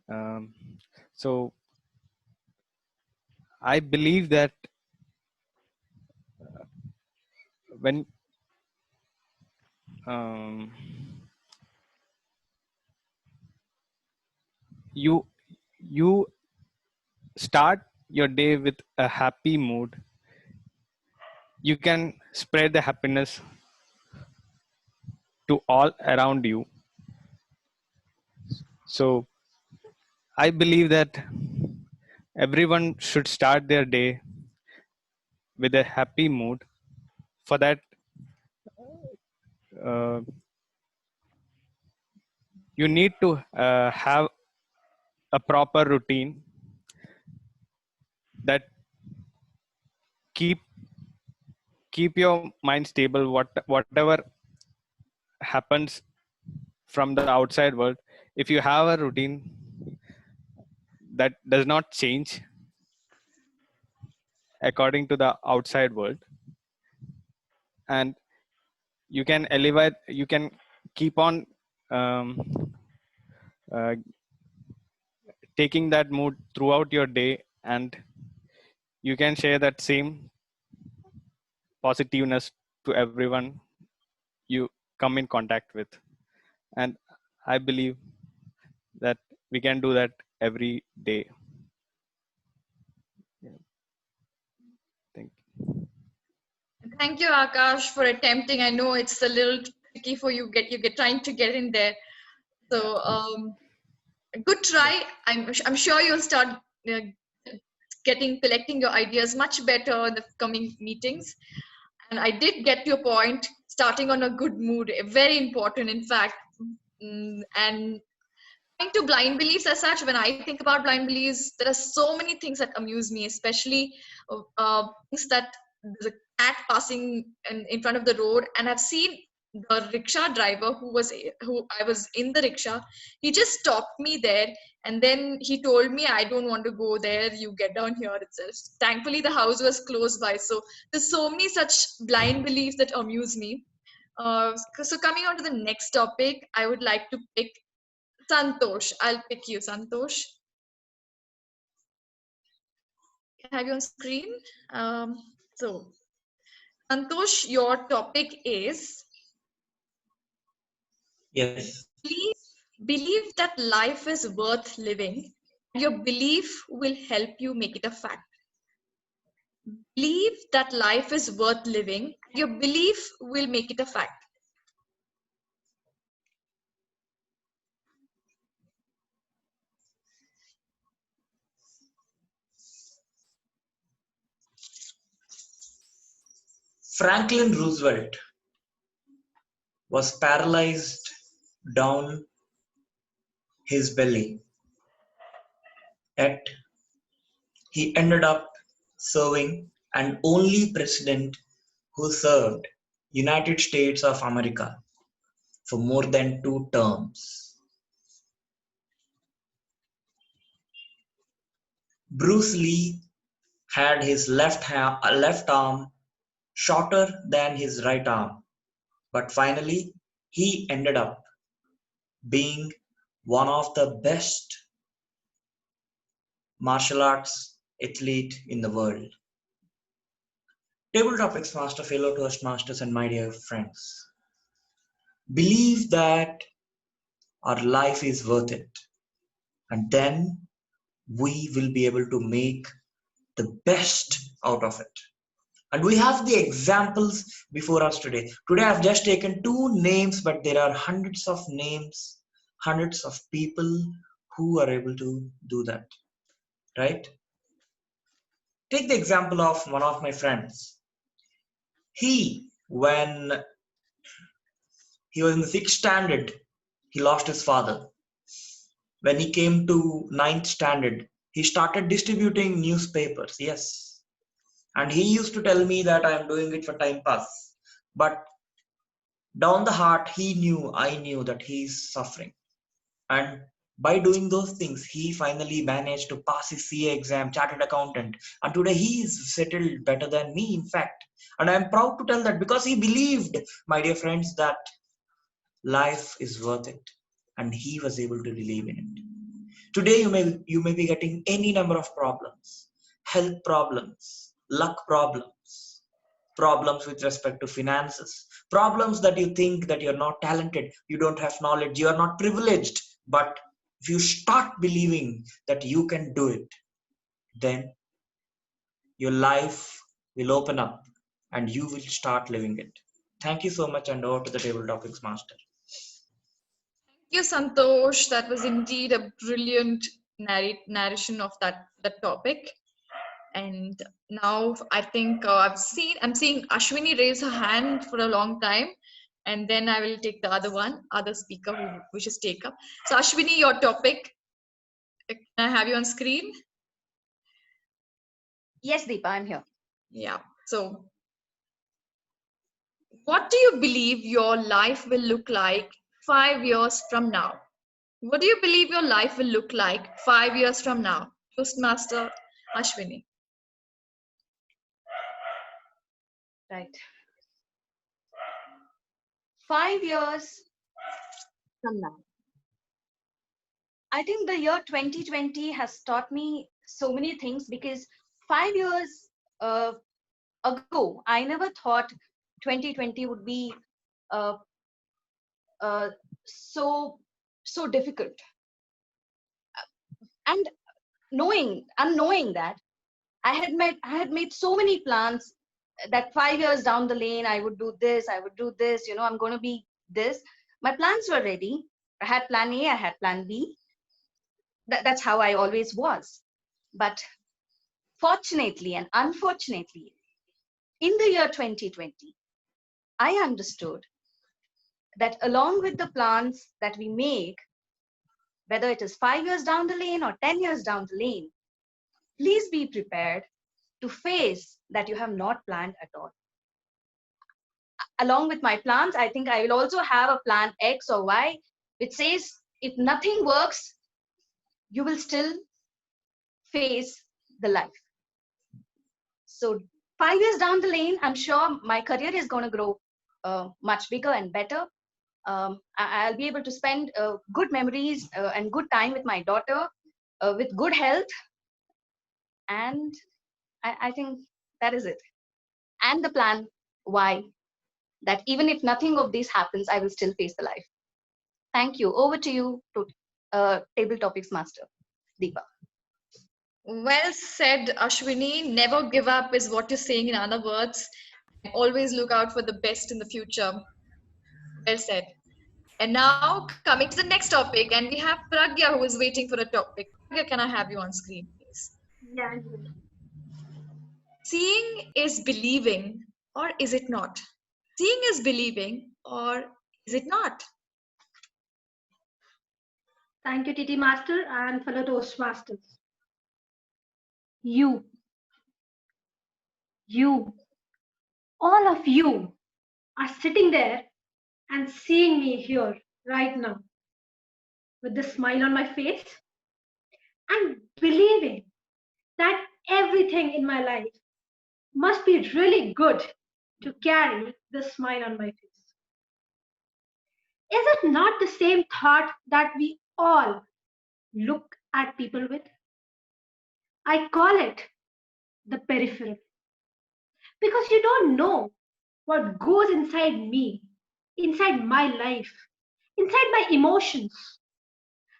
Um, so I believe that when um, you start your day with a happy mood, you can spread the happiness to all around you. So I believe that everyone should start their day with a happy mood. For that, uh, you need to have a proper routine that keep keep your mind stable. Whatever happens from the outside world, if you have a routine that does not change according to the outside world, and you can elevate, you can keep on um, uh, taking that mood throughout your day, and you can share that same positiveness to everyone you come in contact with. And I believe that we can do that every day. Yeah. Thank you. Thank you, Akash, for attempting. I know it's a little tricky for you. You get trying to get in there. So good try. I'm sure you'll start collecting your ideas much better in the coming meetings. And I did get your point. Starting on a good mood, very important, in fact. And coming to blind beliefs as such, when I think about blind beliefs, there are so many things that amuse me, especially things that there's a cat passing in front of the road, and I've seen the rickshaw driver who I was in the rickshaw. He just stopped me there, and then he told me, "I don't want to go there. You get down here itself." Thankfully, the house was close by. So there's so many such blind beliefs that amuse me. So coming on to the next topic, I would like to pick Santosh. I'll pick you, Santosh. Can I have you on screen? So, Santosh, your topic is Yes. believe that life is worth living. Your belief will help you make it a fact. Believe that life is worth living. Your belief will make it a fact. Franklin Roosevelt was paralyzed down his belly, yet he ended up serving and only president who served United States of America for more than 2 terms. Bruce Lee had his left arm shorter than his right arm, but finally he ended up being one of the best martial arts athlete in the world. Table topics, master, fellow Toastmasters, and my dear friends. Believe that our life is worth it, and then we will be able to make the best out of it. And we have the examples before us today. Today I've just taken 2 names, but there are hundreds of names, hundreds of people who are able to do that, right? Take the example of one of my friends. When he was in the 6th standard, he lost his father. When he came to 9th standard, he started distributing newspapers, yes. And he used to tell me that I am doing it for time pass. But down the heart, I knew that he's suffering. And by doing those things, he finally managed to pass his CA exam, chartered accountant. And today he is settled better than me, in fact. And I'm proud to tell that because he believed, my dear friends, that life is worth it. And he was able to believe in it. Today, you may be getting any number of problems, health problems, luck problems, problems with respect to finances, problems that you think that you're not talented, you don't have knowledge, you are not privileged. But if you start believing that you can do it, then your life will open up and you will start living it. Thank you so much, and over to the table topics, master. Thank you, Santosh. That was indeed a brilliant narration of that topic. And now I think I'm seeing Ashwini raise her hand for a long time, and then I will take the other speaker who wishes to take up. So Ashwini, your topic. Can I have you on screen? Yes, Deepa, I'm here. Yeah. So, what do you believe your life will look like 5 years from now? What do you believe your life will look like 5 years from now? Toastmaster Ashwini. Right. 5 years from now. I think the year 2020 has taught me so many things, because 5 years ago, I never thought 2020 would be uh, so difficult. And unknowing that, I had made so many plans that 5 years down the lane I would do this, I'm going to be this. My plans were ready. I had plan A, I had plan B. That's how I always was. But fortunately and unfortunately, in the year 2020, I understood that along with the plans that we make, whether it is 5 years down the lane or 10 years down the lane, please be prepared to face that you have not planned at all. Along with my plans, I think I will also have a plan X or Y, which says if nothing works, you will still face the life. So 5 years down the lane, I'm sure my career is going to grow much bigger and better. I'll be able to spend good memories and good time with my daughter, with good health. And I think that is it. And the plan Y, that even if nothing of this happens, I will still face the life. Thank you. Over to you, Table Topics Master, Deepa. Well said, Ashwini. Never give up is what you're saying in other words. Always look out for the best in the future. Well said. And now coming to the next topic, and we have Pragya who is waiting for a topic. Pragya, can I have you on screen, please? Yeah. Seeing is believing, or is it not? Seeing is believing, or is it not? Thank you, TT Master and fellow Toastmasters. You, all of you are sitting there and seeing me here right now with the smile on my face and believing that everything in my life must be really good to carry the smile on my face. Is it not the same thought that we all look at people with? I call it the peripheral, because you don't know what goes inside me, inside my life, inside my emotions,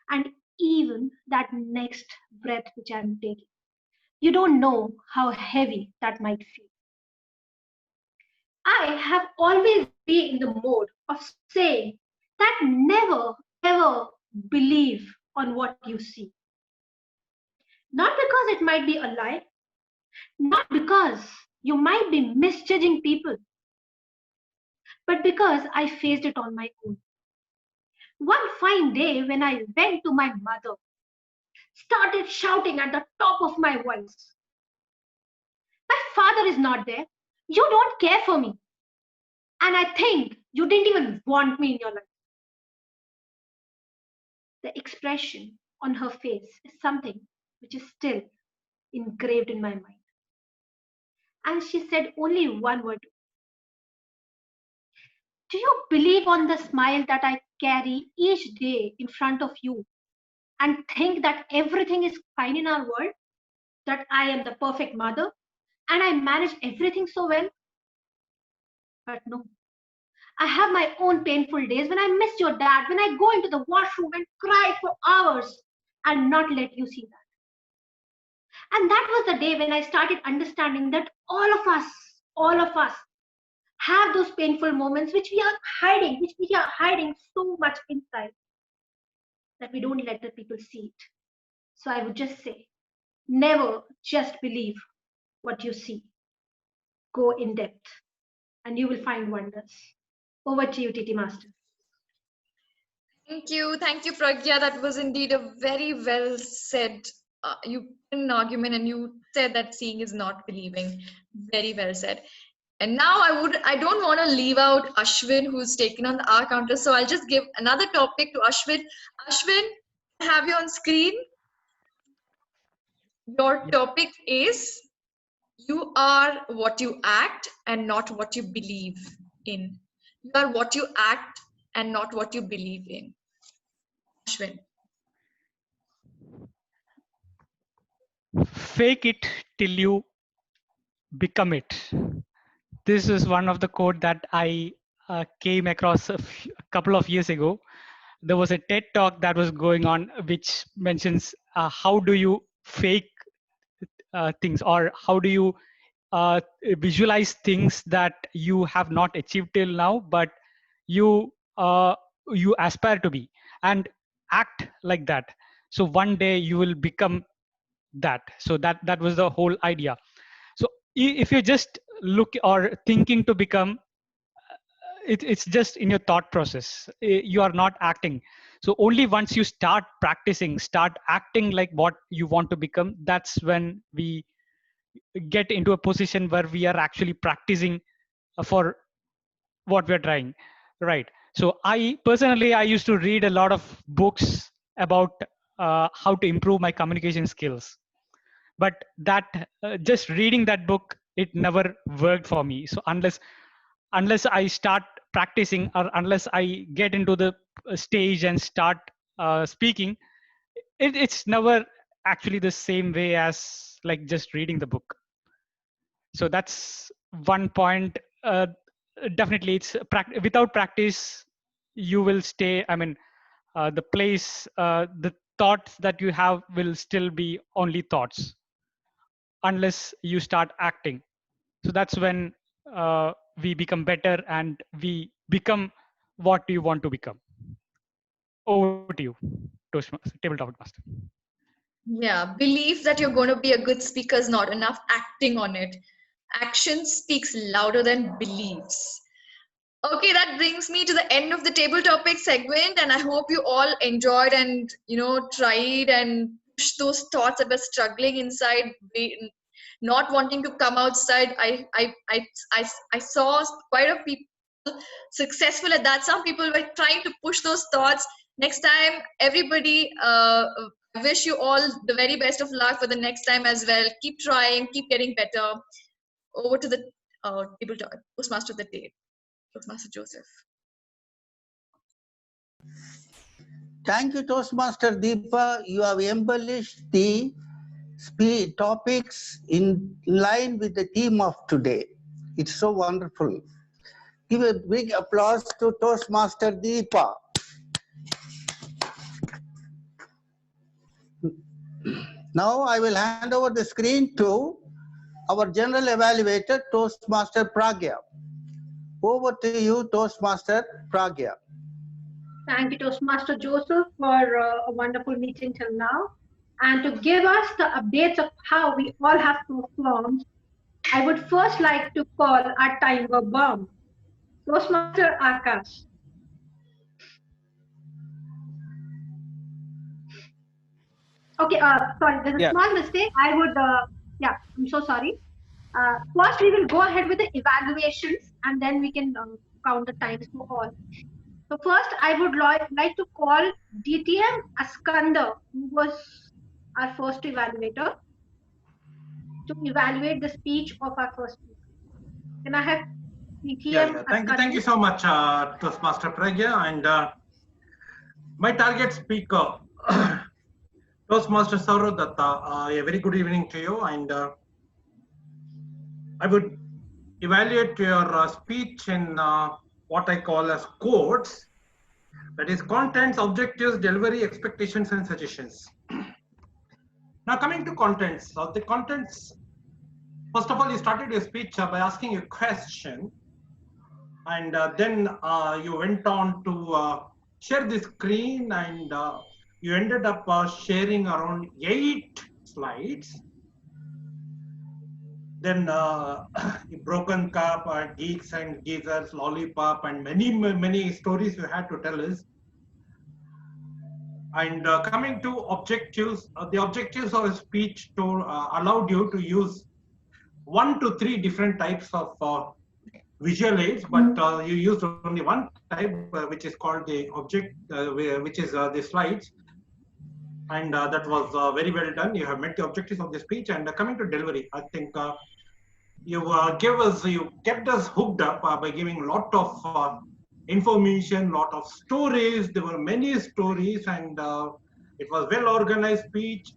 and even that next breath which I'm taking. You don't know how heavy that might feel. I have always been in the mode of saying that never ever believe on what you see. Not because it might be a lie, not because you might be misjudging people, but because I faced it on my own. One fine day when I went to my mother, started shouting at the top of my voice, "My father is not there. You don't care for me. And I think you didn't even want me in your life." The expression on her face is something which is still engraved in my mind. And she said only one word: "Do you believe on the smile that I carry each day in front of you and think that everything is fine in our world? That I am the perfect mother and I manage everything so well?" But no. I have my own painful days when I miss your dad, when I go into the washroom and cry for hours and not let you see that. And that was the day when I started understanding that all of us have those painful moments which we are hiding so much inside that we don't let the people see it. So I would just say, never just believe what you see. Go in depth and you will find wonders. Over to you, TT Master. Thank you, Pragya. That was indeed a very well said. You put an argument and you said that seeing is not believing. Very well said. And now I don't want to leave out Ashwin, who's taken on the R counter. So I'll just give another topic to Ashwin. Ashwin, I have you on screen. Your topic is you are what you act and not what you believe in. You are what you act and not what you believe in. Ashwin. Fake it till you become it. This is one of the quote that I came across a couple of years ago. There was a TED talk that was going on, which mentions how do you fake things, or how do you visualize things that you have not achieved till now, but you you aspire to be, and act like that. So one day you will become that. So that was the whole idea. So if you just look or thinking to become, it's just in your thought process. You are not acting. So only once you start practicing, start acting like what you want to become, that's when we get into a position where we are actually practicing for what we're trying, right? So I personally, I used to read a lot of books about how to improve my communication skills, but that just reading that book, it never worked for me. So unless I start practicing, or unless I get into the stage and start speaking, it's never actually the same way as like just reading the book. So that's one point. Definitely, it's without practice, you will stay. I mean, the place, the thoughts that you have will still be only thoughts unless you start acting. So that's when we become better and we become what you want to become. Over to you, Toastmaster, tabletop master. Yeah, belief that you're going to be a good speaker is not enough. Acting on it. Action speaks louder than beliefs. Okay, that brings me to the end of the table topic segment, and I hope you all enjoyed and tried and pushed those thoughts that were struggling inside, not wanting to come outside. I saw quite a people successful at that. Some people were trying to push those thoughts. Next time, everybody, I wish you all the very best of luck for the next time as well. Keep trying, keep getting better. Over to the table talk, Toastmaster of the day, Toastmaster Joseph. Thank you, Toastmaster Deepa. You have embellished the topics in line with the theme of today. It's so wonderful. Give a big applause to Toastmaster Deepa. Now I will hand over the screen to our general evaluator, Toastmaster Pragya. Over to you, Toastmaster Pragya. Thank you, Toastmaster Joseph, for a wonderful meeting till now. And to give us the updates of how we all have performed, I would first like to call our timer bomb, Toastmaster Akash. Okay, sorry, there's a small mistake. I would, I'm so sorry. First, we will go ahead with the evaluations, and then we can count the times for all. So first, I would like to call DTM Askander, who was our first evaluator, to evaluate the speech of our first speaker. Can I have DTM Askander? Thank you so much, Toastmaster Pragya. And my target speaker, Toastmaster Saurav Datta, a very good evening to you. And I would evaluate your speech in what I call as quotes. That is contents, objectives, delivery, expectations, and suggestions. Now coming to contents. The contents, first of all, you started your speech by asking a question. And then you went on to share the screen and you ended up sharing around 8 slides. Then Broken Cup, Geeks and Geezers, Lollipop, and many stories you had to tell us. And coming to objectives, the objectives of a speech tool allowed you to use 1 to 3 different types of visual aids, but you used only one type, which is called the object, which is the slides. And that was very well done. You have met the objectives of the speech. And coming to delivery, I think you kept us hooked up by giving a lot of information, lot of stories. There were many stories, and it was well organized speech.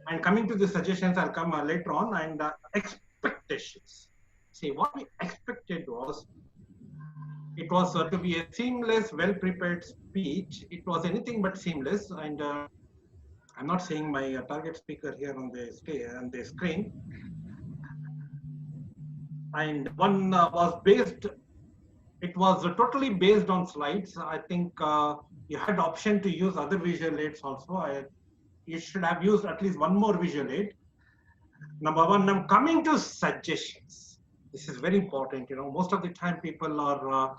And coming to the suggestions, I'll come later on. And expectations. See, what we expected was, it was to be a seamless, well-prepared speech. It was anything but seamless. And I'm not seeing my target speaker here on the screen. And one was based, it was totally based on slides. I think you had option to use other visual aids also. You should have used at least one more visual aid. Number one, now coming to suggestions. This is very important. You know, most of the time people are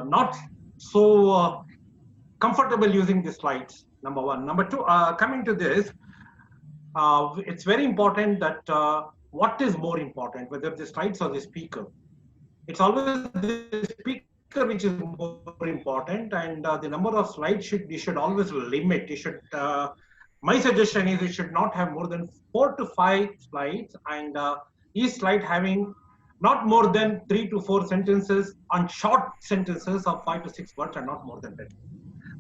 not so comfortable using the slides. Number one. Number two, coming to this, it's very important that what is more important, whether the slides or the speaker. It's always the speaker which is more important, and the number of slides you should always limit. You should. My suggestion is you should not have more than 4 to 5 slides, and each slide having not more than 3 to 4 sentences, on short sentences of 5 to 6 words, and not more than that.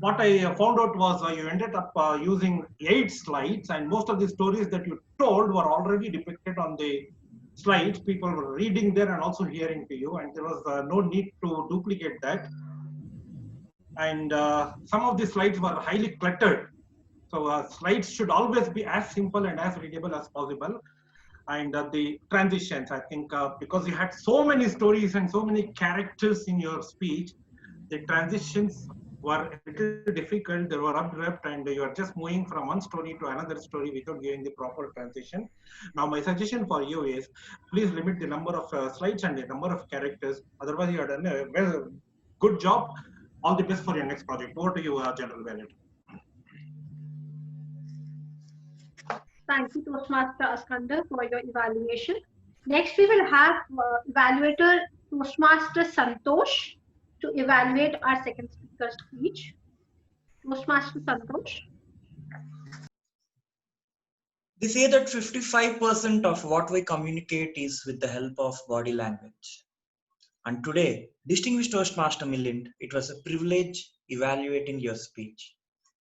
What I found out was you ended up using 8 slides, and most of the stories that you told were already depicted on the slides. People were reading there and also hearing to you, and there was no need to duplicate that. And some of the slides were highly cluttered. So slides should always be as simple and as readable as possible. And the transitions, I think, because you had so many stories and so many characters in your speech, the transitions were a little difficult. They were abrupt, and you are just moving from one story to another story without giving the proper transition. Now, my suggestion for you is, please limit the number of slides and the number of characters. Otherwise, you have done a good job. All the best for your next project. Over to you, General Evaluator. Thank you, Toastmaster Askander, for your evaluation. Next, we will have evaluator Toastmaster Santosh to evaluate our second speaker's speech. Toastmaster Santosh. They say that 55% of what we communicate is with the help of body language. And today, distinguished Toastmaster Milind, it was a privilege evaluating your speech,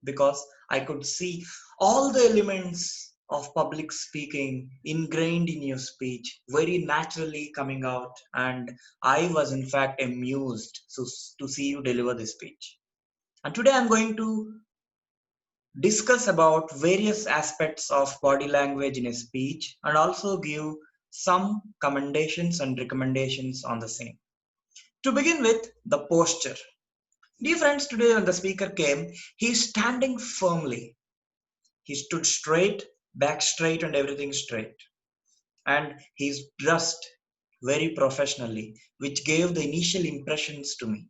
because I could see all the elements of public speaking ingrained in your speech, very naturally coming out, and I was in fact amused to see you deliver this speech. And today I'm going to discuss about various aspects of body language in a speech, and also give some commendations and recommendations on the same. To begin with, the posture. Dear friends, today when the speaker came, he is standing firmly. He stood straight, back straight, and everything straight. And he's dressed very professionally, which gave the initial impressions to me.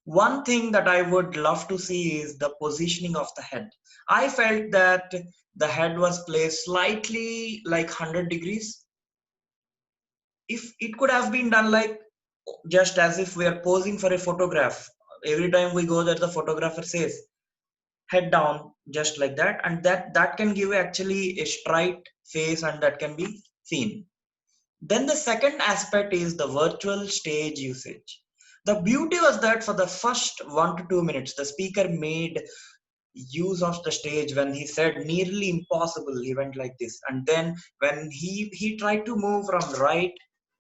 One thing that I would love to see is the positioning of the head. I felt that the head was placed slightly like 100 degrees. If it could have been done like just as if we are posing for a photograph. Every time we go there, the photographer says, head down, just like that. And that can give actually a straight face, and that can be seen. Then the second aspect is the virtual stage usage. The beauty was that for the first 1 to 2 minutes, the speaker made use of the stage. When he said nearly impossible, he went like this. And then when he tried to move from right,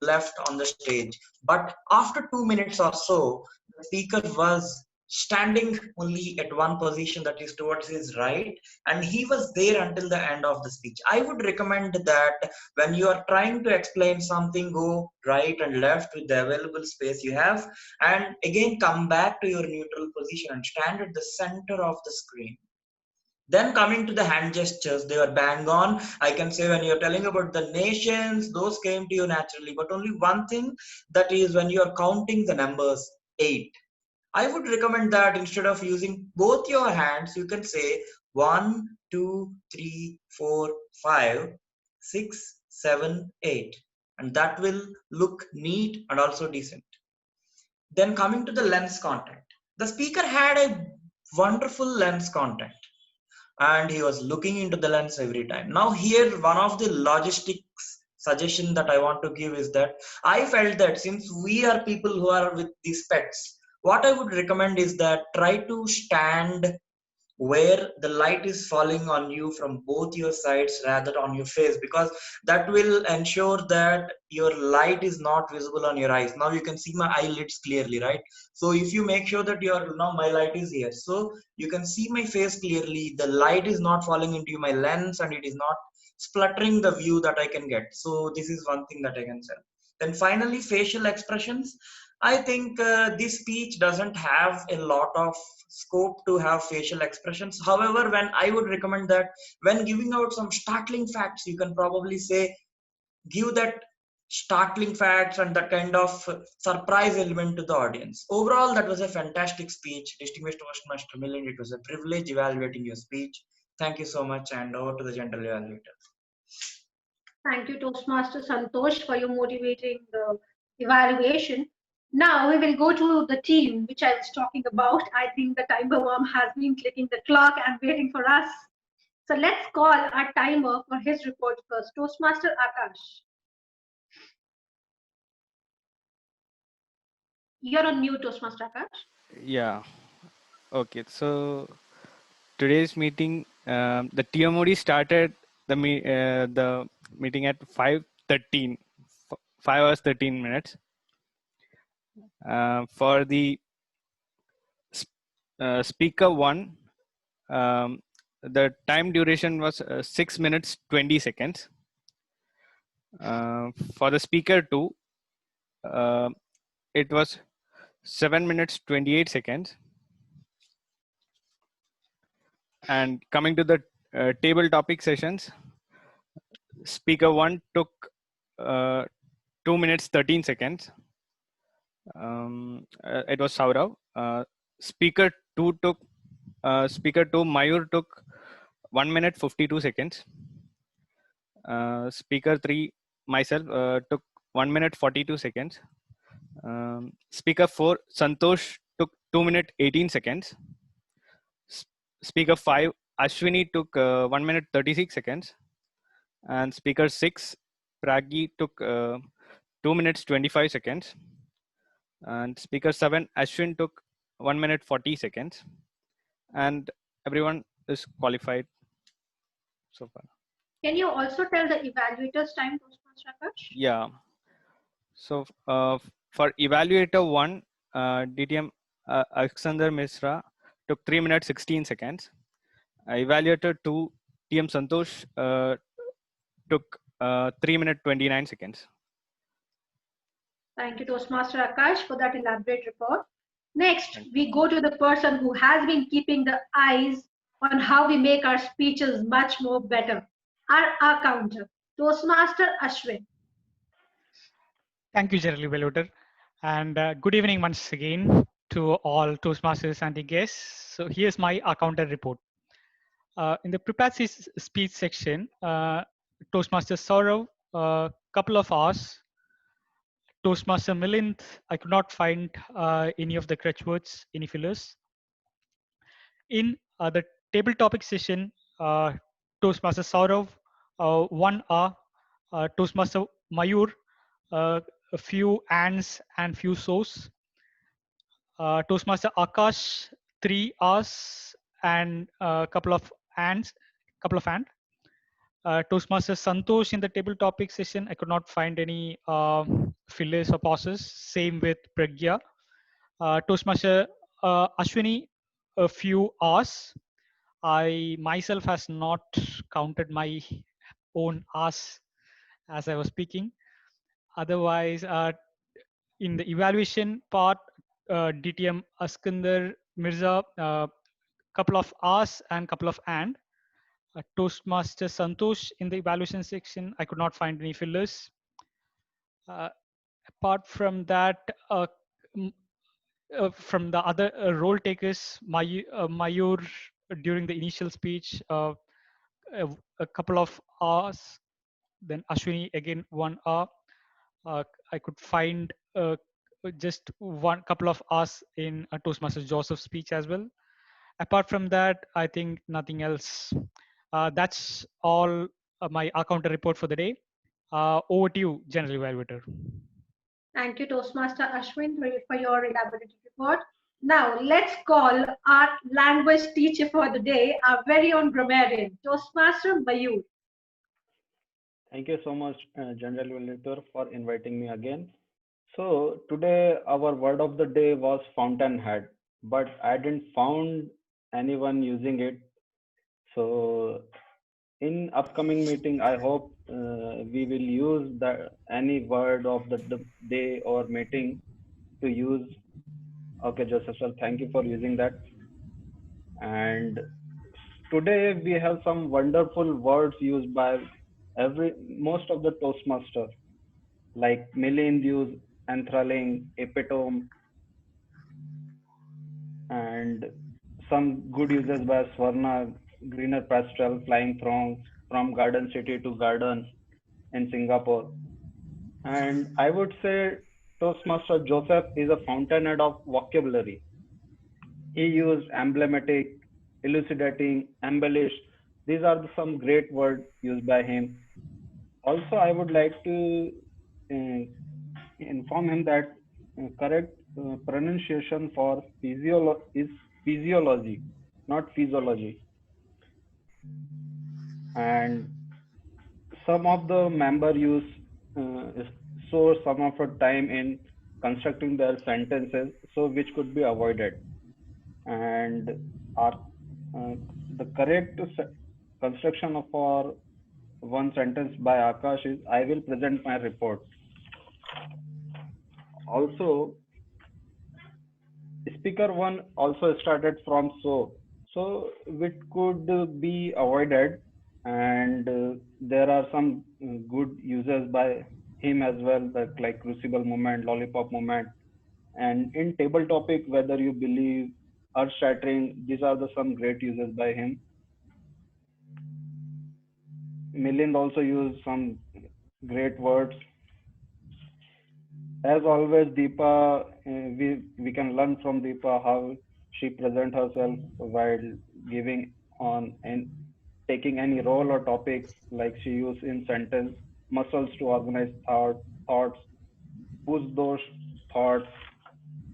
left on the stage. But after 2 minutes or so, the speaker was standing only at one position, that is towards his right, and he was there until the end of the speech. I would recommend that when you are trying to explain something, go right and left with the available space you have, and again come back to your neutral position and stand at the center of the screen. Then coming to the hand gestures, they were bang on. I can say when you're telling about the nations, those came to you naturally. But only one thing, that is when you're counting the numbers 8. I would recommend that instead of using both your hands, you can say 1, 2, 3, 4, 5, 6, 7, 8. And that will look neat and also decent. Then coming to the lens contact. The speaker had a wonderful lens contact, and he was looking into the lens every time. Now here, one of the logistics suggestion that I want to give is that I felt that since we are people who are with these pets, what I would recommend is that try to stand where the light is falling on you from both your sides rather on your face, because that will ensure that your light is not visible on your eyes. Now you can see my eyelids clearly, right? So if you make sure that now my light is here, so you can see my face clearly, the light is not falling into my lens and it is not spluttering the view that I can get. So this is one thing that I can say. Then finally, facial expressions. I think this speech doesn't have a lot of scope to have facial expressions. However, when I would recommend that when giving out some startling facts, you can probably say, give that startling facts and that kind of surprise element to the audience. Overall, that was a fantastic speech. Distinguished Toastmaster Milind, it was a privilege evaluating your speech. Thank you so much, and over to the general evaluator. Thank you, Toastmaster Santosh, for your motivating evaluation. Now we will go to the team which I was talking about. I think the timer worm has been clicking the clock and waiting for us. So let's call our timer for his report first. Toastmaster Akash. You're on mute, Toastmaster Akash. Yeah. Okay. So today's meeting, the TMOD started the meeting at 5:13, 5 hours 13 minutes. For the speaker one, the time duration was 6 minutes 20 seconds. For the speaker two, it was 7 minutes 28 seconds. And coming to the table topic sessions, speaker one took 2 minutes 13 seconds. It was Saurav. Speaker two Mayur took 1 minute 52 seconds. Speaker three, myself, took 1 minute 42 seconds. Speaker four, Santosh, took 2 minute 18 seconds. Speaker 5, Ashwini, took 1 minute 36 seconds. And speaker 6, Pragi, took 2 minutes 25 seconds. And speaker 7, Ashwin, took 1 minute 40 seconds. And everyone is qualified so far. Can you also tell the evaluator's time, Toastmaster Akash? Yeah. So for evaluator 1, DTM Alexander Misra took 3 minutes 16 seconds. Evaluator 2, TM Santosh, took 3 minutes 29 seconds. Thank you, Toastmaster Akash, for that elaborate report. Next, we go to the person who has been keeping the eyes on how we make our speeches much more better, our counter, Toastmaster Ashwin. Thank you, General Evaluator. And good evening once again to all Toastmasters and the guests. So here's my counter report. In the prepared speech section, Toastmaster Saurav, couple of hours. Toastmaster Milind, I could not find any of the crutch words, any fillers. In the table topic session, Toastmaster Saurav, 1 hour. Toastmaster Mayur, a few ands and few so's. Toastmaster Akash, 3 hours and a couple of ands, Toastmaster Santosh in the table topic session, I could not find any fillers or pauses. Same with Pragya. Toastmaster Ashwini a few hours. I myself has not counted my own hours as I was speaking. Otherwise, in the evaluation part, DTM Askandar Mirza, couple of hours and couple of and. Toastmaster Santosh in the evaluation section, I could not find any fillers. Apart from that, from the other role takers, Mayur during the initial speech, a couple of hours, then Ashwini again 1 hour. I could find just one couple of hours in Toastmaster Joseph's speech as well. Apart from that, I think nothing else. That's all my counter report for the day. Over to you, General Evaluator. Thank you, Toastmaster Ashwin, for your elaborate report. Now, let's call our language teacher for the day, our very own grammarian, Toastmaster Mayur. Thank you so much, General Evaluator, for inviting me again. So today our word of the day was fountainhead, but I didn't found anyone using it. So in upcoming meeting, I hope we will use any word of the day or meeting to use. Okay, Joseph sir, thank you for using that. And today we have some wonderful words used by most of the Toastmaster, like Milind use enthralling, epitome, and some good uses by Swarna, greener pastel, flying throngs, from garden city to garden in Singapore. And I would say Toastmaster Joseph is a fountainhead of vocabulary. He used emblematic, elucidating, embellished. These are some great words used by him. Also, I would like to inform him that correct pronunciation for is physiology, not physiology. And some of the member use so some of the time in constructing their sentences, so which could be avoided. And the correct construction of our one sentence by Akash is, I will present my report. Also, speaker one also started from so which could be avoided, and there are some good uses by him as well, that like crucible movement, lollipop movement, and in table topic, whether you believe, earth shattering, these are some great uses by him. Milind also used some great words. As always, Deepa, we can learn from Deepa how she present herself while giving on and taking any role or topic, like she used in sentence, muscles to organize thoughts, push those thoughts.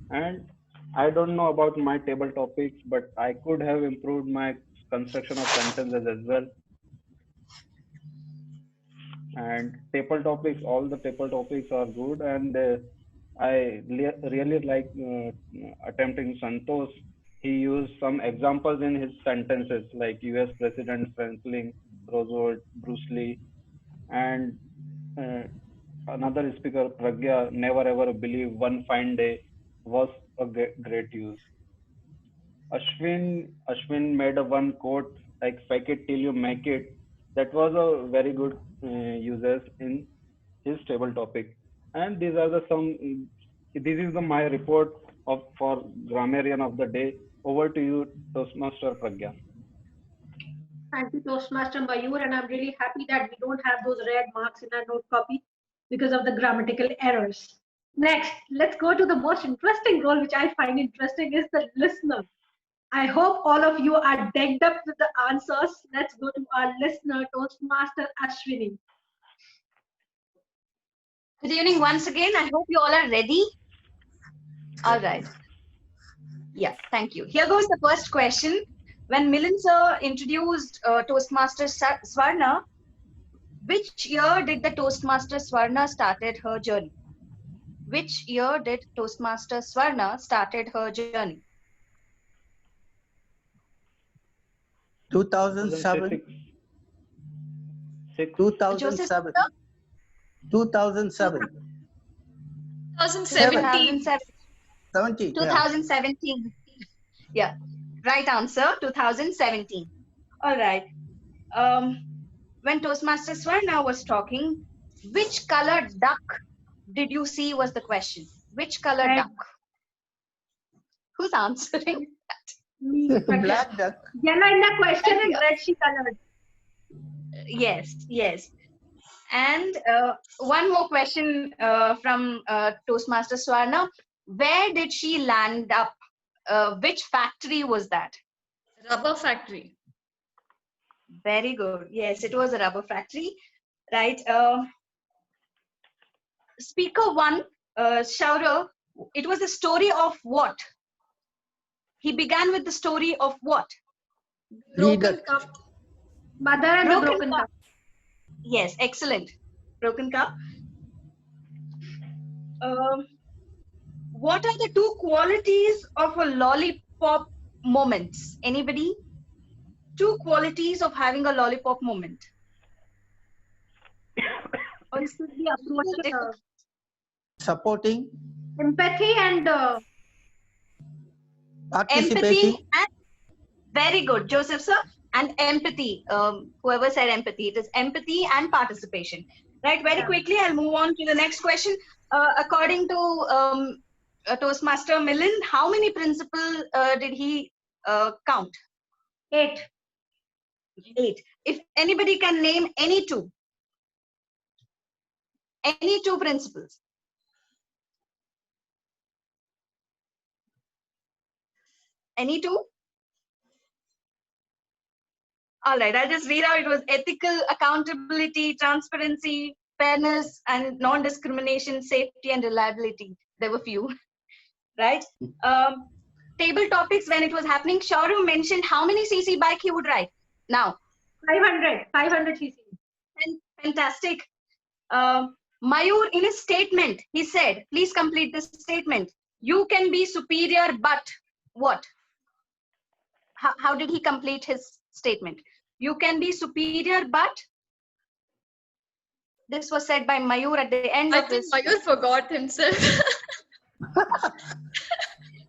And I don't know about my table topics, but I could have improved my construction of sentences as well. And table topics, all the table topics are good, and I really like attempting Santosh. He used some examples in his sentences, like US President Franklin Roosevelt, Bruce Lee, and another speaker, Pragya, never ever believe one fine day, was a great use. Ashwin made a one quote like "fake it till you make it." That was a very good uses in his table topic. And these are this is my report for grammarian of the day. Over to you, Toastmaster Pragya. Thank you, Toastmaster Mayur, and I'm really happy that we don't have those red marks in our note copy because of the grammatical errors. Next, let's go to the most interesting role, which I find interesting, is the listener. I hope all of you are decked up with the answers. Let's go to our listener, Toastmaster Ashwini. Good evening once again. I hope you all are ready. All right. Yeah, thank you. Here goes the first question. When Milind sir introduced Toastmaster Swarna, which year did the Toastmaster Swarna started her journey? Which year did Toastmaster Swarna started her journey? 2007. 6. 2007. 2007. 2017. 17. Yeah. 2017. Yeah, right answer, 2017. All right. When Toastmaster Swarna was talking, which colored duck did you see was the question. Which colored Red. duck? Who's answering? Me. Black duck. Yellow in the question and red she colored. Yes, yes. And one more question from Toastmaster Swarna. Where did she land up? Which factory was that? Rubber factory. Very good. Yes, it was a rubber factory. Right. Speaker one, Shaurav, it was the story of what? He began with the story of what? Broken cup. Mother and the broken cup. Yes, excellent. Broken cup. What are the two qualities of a lollipop moments? Anybody? Two qualities of having a lollipop moment. This is the approach, Supporting. empathy and Participating. Empathy and very good, Joseph sir. And empathy. Whoever said empathy, it is empathy and participation. Right. Very quickly, I'll move on to the next question. According to Toastmaster Milind, how many principles did he count? 8. 8. If anybody can name any two principles. Any two? All right, I'll just read out. It was ethical, accountability, transparency, fairness, and non-discrimination, safety, and reliability. There were few, right? Table topics when it was happening. Shaurav mentioned how many cc bike he would ride. Now, 500 cc. Fantastic. Mayur, in his statement, he said, please complete this statement. You can be superior, but what? How did he complete his statement? You can be superior, but this was said by Mayur at the end of think this. Mayur forgot himself.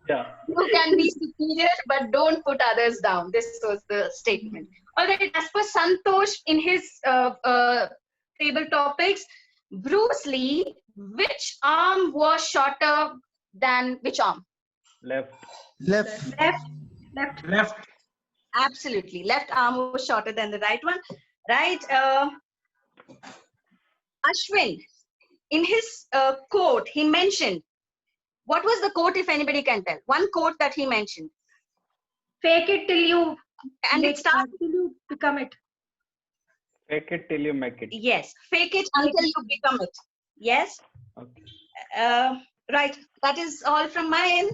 Yeah. You can be superior, but don't put others down. This was the statement. All right, as per Santosh in his table topics, Bruce Lee, which arm was shorter than which arm? Left. Left. Left. Absolutely. Left arm was shorter than the right one. Right. Ashwin, in his quote, he mentioned, what was the quote, if anybody can tell? One quote that he mentioned. Fake it till you and it starts till you become it. Fake it till you make it. Yes, fake it until you become it. Yes. Okay. Right. That is all from my end.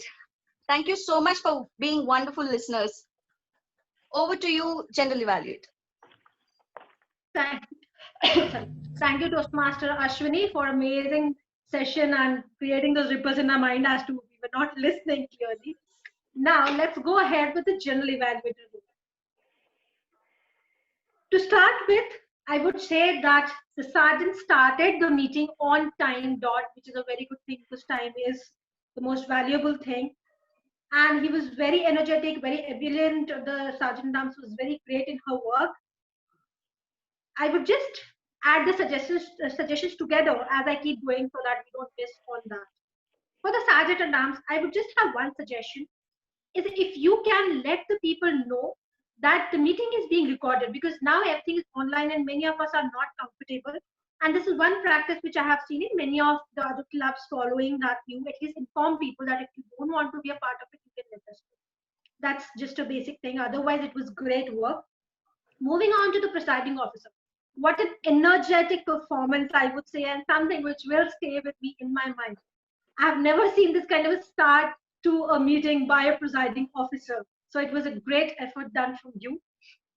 Thank you so much for being wonderful listeners. Over to you, General Evaluator. Thank you, Toastmaster Ashwini, for amazing session and creating those ripples in our mind as to we were not listening clearly. Now, let's go ahead with the General Evaluator. To start with, I would say that the sergeant started the meeting on time dot, which is a very good thing because time is the most valuable thing. And he was very energetic, very ebullient. The Sergeant Dams was very great in her work. I would just add the suggestions together as I keep going so that we don't miss on that. For the Sergeant at Arms, I would just have one suggestion, is if you can let the people know that the meeting is being recorded, because now everything is online and many of us are not comfortable. And this is one practice which I have seen in many of the other clubs following, that you at least inform people that if you don't want to be a part of it, you can let us know. That's just a basic thing. Otherwise, it was great work. Moving on to the presiding officer. What an energetic performance, I would say, and something which will stay with me in my mind. I've never seen this kind of a start to a meeting by a presiding officer. So it was a great effort done from you.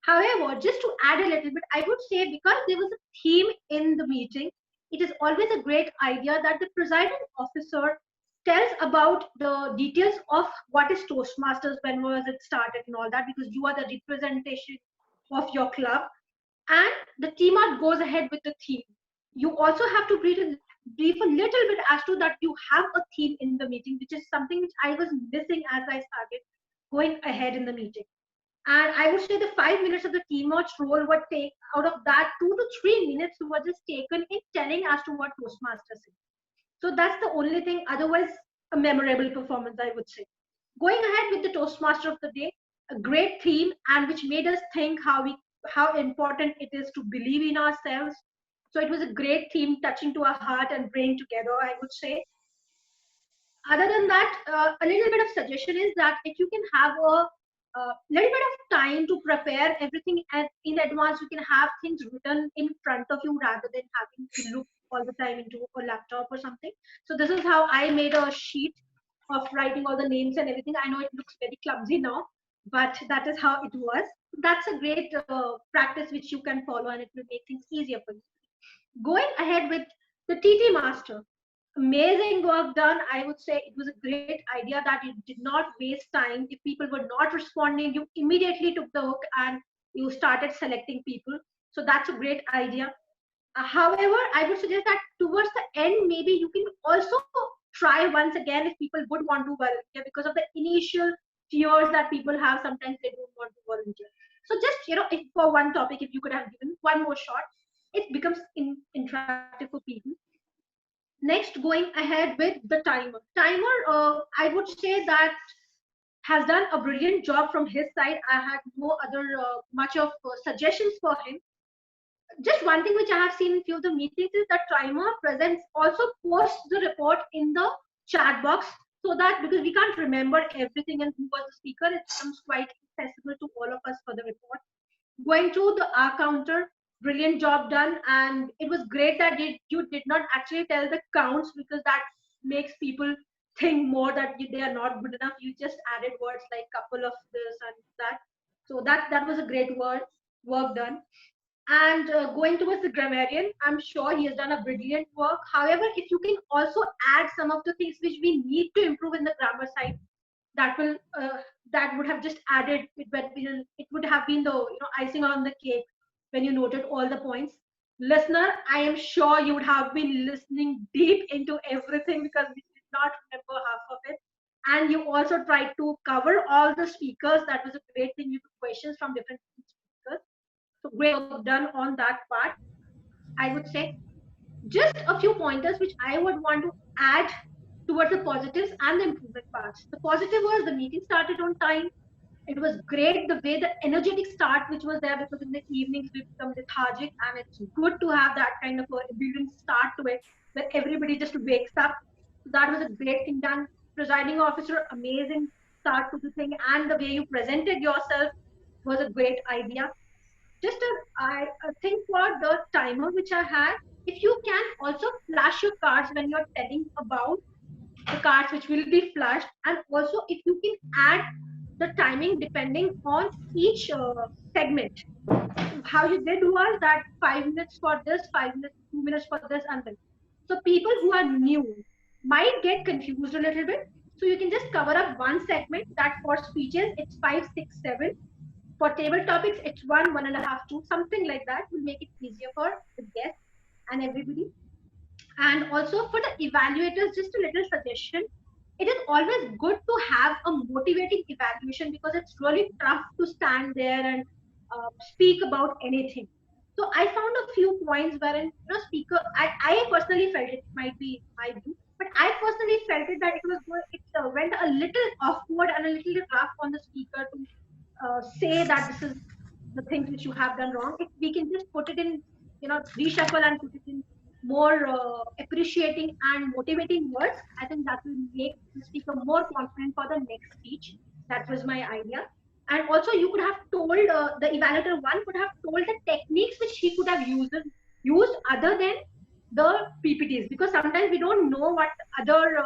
However, just to add a little bit, I would say because there was a theme in the meeting, it is always a great idea that the presiding officer tells about the details of what is Toastmasters, when was it started and all that, because you are the representation of your club, and the team art goes ahead with the theme. You also have to brief a little bit as to that you have a theme in the meeting, which is something which I was missing as I started going ahead in the meeting. And I would say the 5 minutes of the team art role would take out of that 2 to 3 minutes were just taken in telling as to what Toastmaster said. So that's the only thing. Otherwise, a memorable performance, I would say. Going ahead with the Toastmaster of the day, a great theme, and which made us think how important it is to believe in ourselves. So it was a great theme, touching to our heart and brain together, I would say. Other than that, a little bit of suggestion is that if you can have a little bit of time to prepare everything in advance, you can have things written in front of you rather than having to look all the time into a laptop or something. So this is how I made a sheet of writing all the names and everything. I know it looks very clumsy now, but that is how it was. That's a great practice which you can follow, and it will make things easier for you. Going ahead with the TT Master, amazing work done. I would say it was a great idea that you did not waste time. If people were not responding, you immediately took the hook and you started selecting people. So that's a great idea. However, I would suggest that towards the end, maybe you can also try once again if people would want to volunteer, because of the initial fears that people have. Sometimes they don't want to volunteer. So just, if for one topic, if you could have given one more shot, it becomes interactive for people. Next, going ahead with the timer. I would say that has done a brilliant job from his side. I had no other much of suggestions for him. Just one thing which I have seen in few of the meetings is that timer presents also posts the report in the chat box, so that because we can't remember everything and who was the speaker, it becomes quite accessible to all of us for the report. Going to the R counter, brilliant job done, and it was great that you did not actually tell the counts, because that makes people think more that they are not good enough. You just added words like couple of this and that. So that was a great work done. And going towards the grammarian, I'm sure he has done a brilliant work. However, if you can also add some of the things which we need to improve in the grammar side, that would have just added it, but it would have been the icing on the cake when you noted all the points. Listener, I am sure you would have been listening deep into everything, because we did not remember half of it. And you also tried to cover all the speakers. That was a great thing. You took questions from different speakers. So great work done on that part. I would say just a few pointers which I would want to add towards the positives and the improvement parts. The positive was the meeting started on time. It was great the way the energetic start which was there, because in the evenings we become lethargic, and it's good to have that kind of a brilliant start to it where everybody just wakes up. So that was a great thing done. Presiding officer, amazing start to the thing, and the way you presented yourself was a great idea. Just a thing for the timer which I had, if you can also flash your cards when you're telling about the cards which will be flashed, and also if you can add the timing depending on each segment. How you did was that 5 minutes for this, 5 minutes, 2 minutes for this, and then. So people who are new might get confused a little bit. So you can just cover up one segment. That for speeches, it's 5, 6, 7. For table topics, it's 1, 1.5, 2, something like that will make it easier for the guests and everybody. And also for the evaluators, just a little suggestion. It is always good to have a motivating evaluation, because it's really tough to stand there and speak about anything. So I found a few points wherein speaker, I personally felt it might be my view, but I personally felt it that it went a little awkward and a little rough on the speaker to say that this is the things which you have done wrong. If we can just put it in, reshuffle and put it in more appreciating and motivating words, I think that will make the speaker more confident for the next speech. That was my idea. And also you could have told, the evaluator one could have told the techniques which he could have used other than the PPTs, because sometimes we don't know what other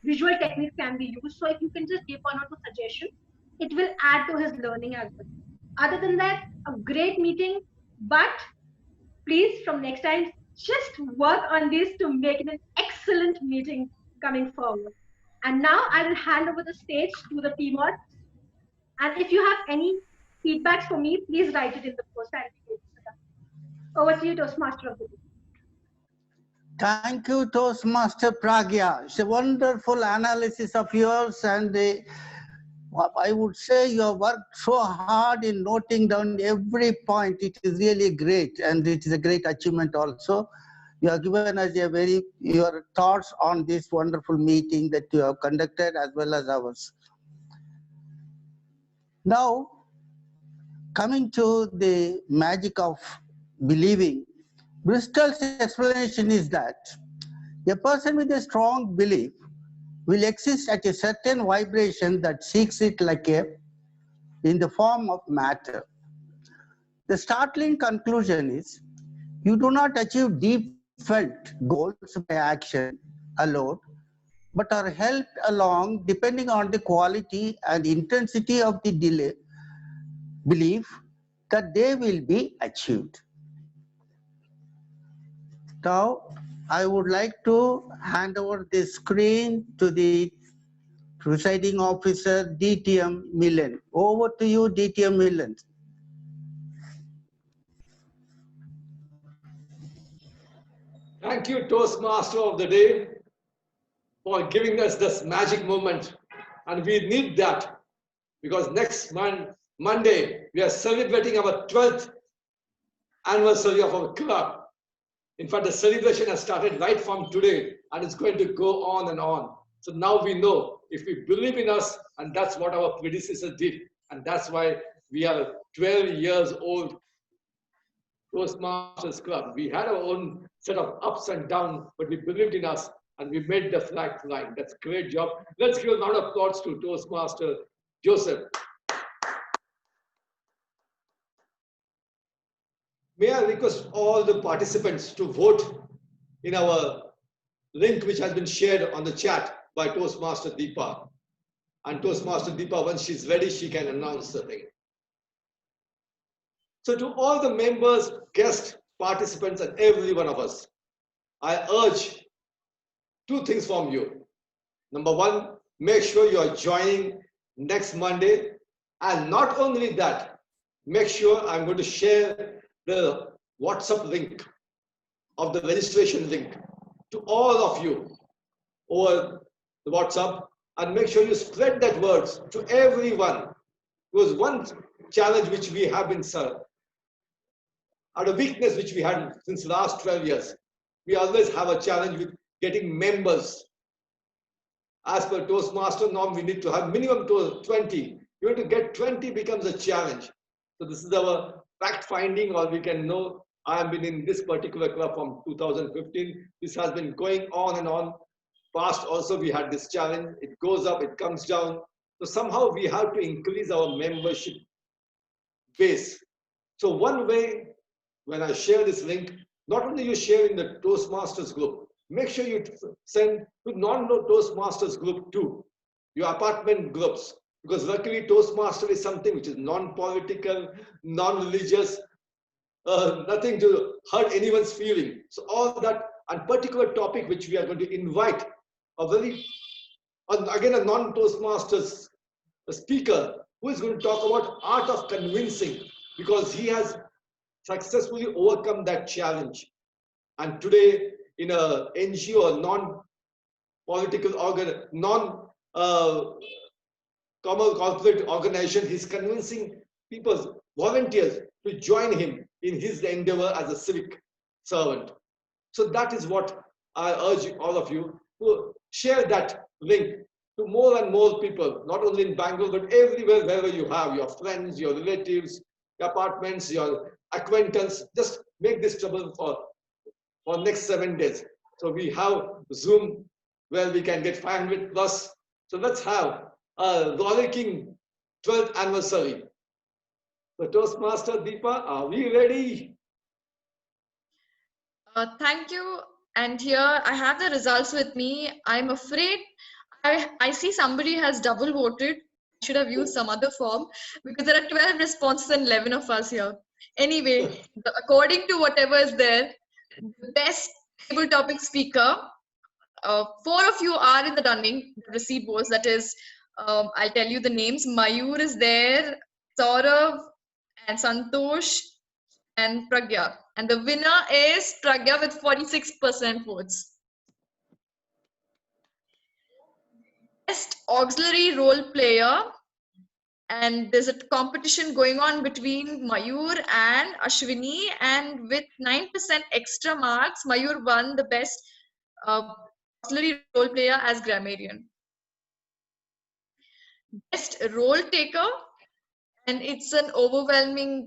visual techniques can be used. So if you can just give one or two suggestions, it will add to his learning as well. Other than that, a great meeting, but please from next time, just work on this to make it an excellent meeting coming forward. And now I will hand over the stage to the team. And if you have any feedbacks for me, please write it in the post. Over to you, Toastmaster of the day. Thank you, Toastmaster Pragya. It's a wonderful analysis of yours, and I would say you have worked so hard in noting down every point. It is really great, and it is a great achievement also. You have given us your thoughts on this wonderful meeting that you have conducted as well as ours. Now, coming to the magic of believing, Bristol's explanation is that a person with a strong belief will exist at a certain vibration that seeks it in the form of matter. The startling conclusion is you do not achieve deep felt goals by action alone, but are helped along depending on the quality and intensity of the belief that they will be achieved. Now, I would like to hand over the screen to the presiding officer, DTM Millen. Over to you, DTM Millen. Thank you, Toastmaster of the day, for giving us this magic moment. And we need that because next Monday, we are celebrating our 12th anniversary of our club. In fact, the celebration has started right from today and it's going to go on and on. So now we know if we believe in us, and that's what our predecessors did. And that's why we are 12 years old Toastmasters Club. We had our own set of ups and downs, but we believed in us and we made the flag fly. That's a great job. Let's give a round of applause to Toastmaster Joseph. May I request all the participants to vote in our link which has been shared on the chat by Toastmaster Deepa. And Toastmaster Deepa, once she's ready, she can announce the thing. So to all the members, guests, participants, and every one of us, I urge two things from you. Number one, make sure you are joining next Monday. And not only that, make sure I'm going to share the WhatsApp link of the registration link to all of you over the WhatsApp, and make sure you spread that word to everyone. Because one challenge which we have been served, and a weakness which we had since the last 12 years, we always have a challenge with getting members. As per Toastmaster norm, we need to have minimum 20. You want to get 20 becomes a challenge. So this is our fact finding, or we can know I have been in this particular club from 2015. This has been going on and on. Past also we had this challenge. It goes up, it comes down. So somehow we have to increase our membership base. So one way, when I share this link, not only you share in the Toastmasters group, make sure you send to non-Toastmasters group too, your apartment groups. Because luckily Toastmaster is something which is non-political, non-religious, nothing to hurt anyone's feeling. So all that, and particular topic which we are going to invite again a non-Toastmasters speaker who is going to talk about art of convincing, because he has successfully overcome that challenge. And today in a NGO, non-political corporate organization, he's convincing people, volunteers, to join him in his endeavor as a civic servant. So that is what I urge all of you to share that link to more and more people, not only in Bangalore, but everywhere, wherever you have your friends, your relatives, your apartments, your acquaintance. Just make this trouble for next 7 days. So we have Zoom where we can get 500 plus. So let's have a rollicking 12th anniversary. So Toastmaster Deepa, are we ready? Thank you. And here I have the results with me. I'm afraid I see somebody has double voted. I should have used some other form because there are 12 responses and 11 of us here. Anyway, according to whatever is there, the best table topic speaker, 4 of you are in the running, the receipt was, that is, I'll tell you the names. Mayur is there, Saurav, and Santosh and Pragya. And the winner is Pragya with 46% votes. Best auxiliary role player. And there's a competition going on between Mayur and Ashwini, and with 9% extra marks, Mayur won the best auxiliary role player as grammarian. Best role taker, and it's an overwhelming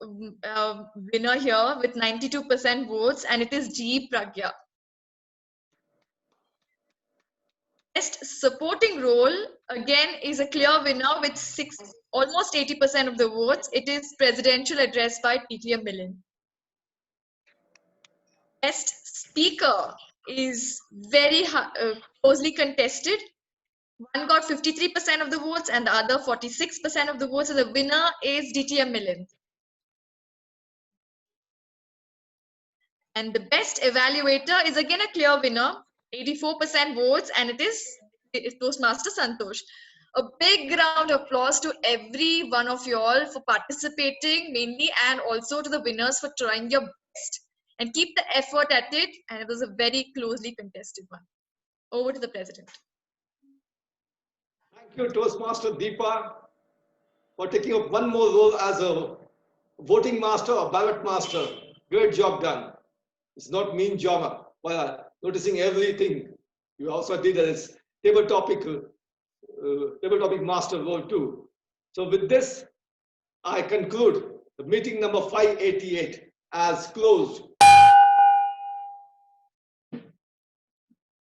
winner here with 92% votes, and it is G. Pragya. Best supporting role, again, is a clear winner with almost 80% of the votes. It is Presidential Address by T.T.M. Millen. Best speaker is very closely contested. One got 53% of the votes and the other 46% of the votes. So the winner is D.T.M. Millen. And the best evaluator is again a clear winner, 84% votes, and it is Toastmaster Santosh. A big round of applause to every one of you all for participating mainly, and also to the winners for trying your best. And keep the effort at it, and it was a very closely contested one. Over to the President. Thank you, Toastmaster Deepa, for taking up one more role as a voting master or ballot master. Great job done. It's not mean job, but noticing everything. You also did as table topic master role too. So with this, I conclude the meeting number 588 as closed.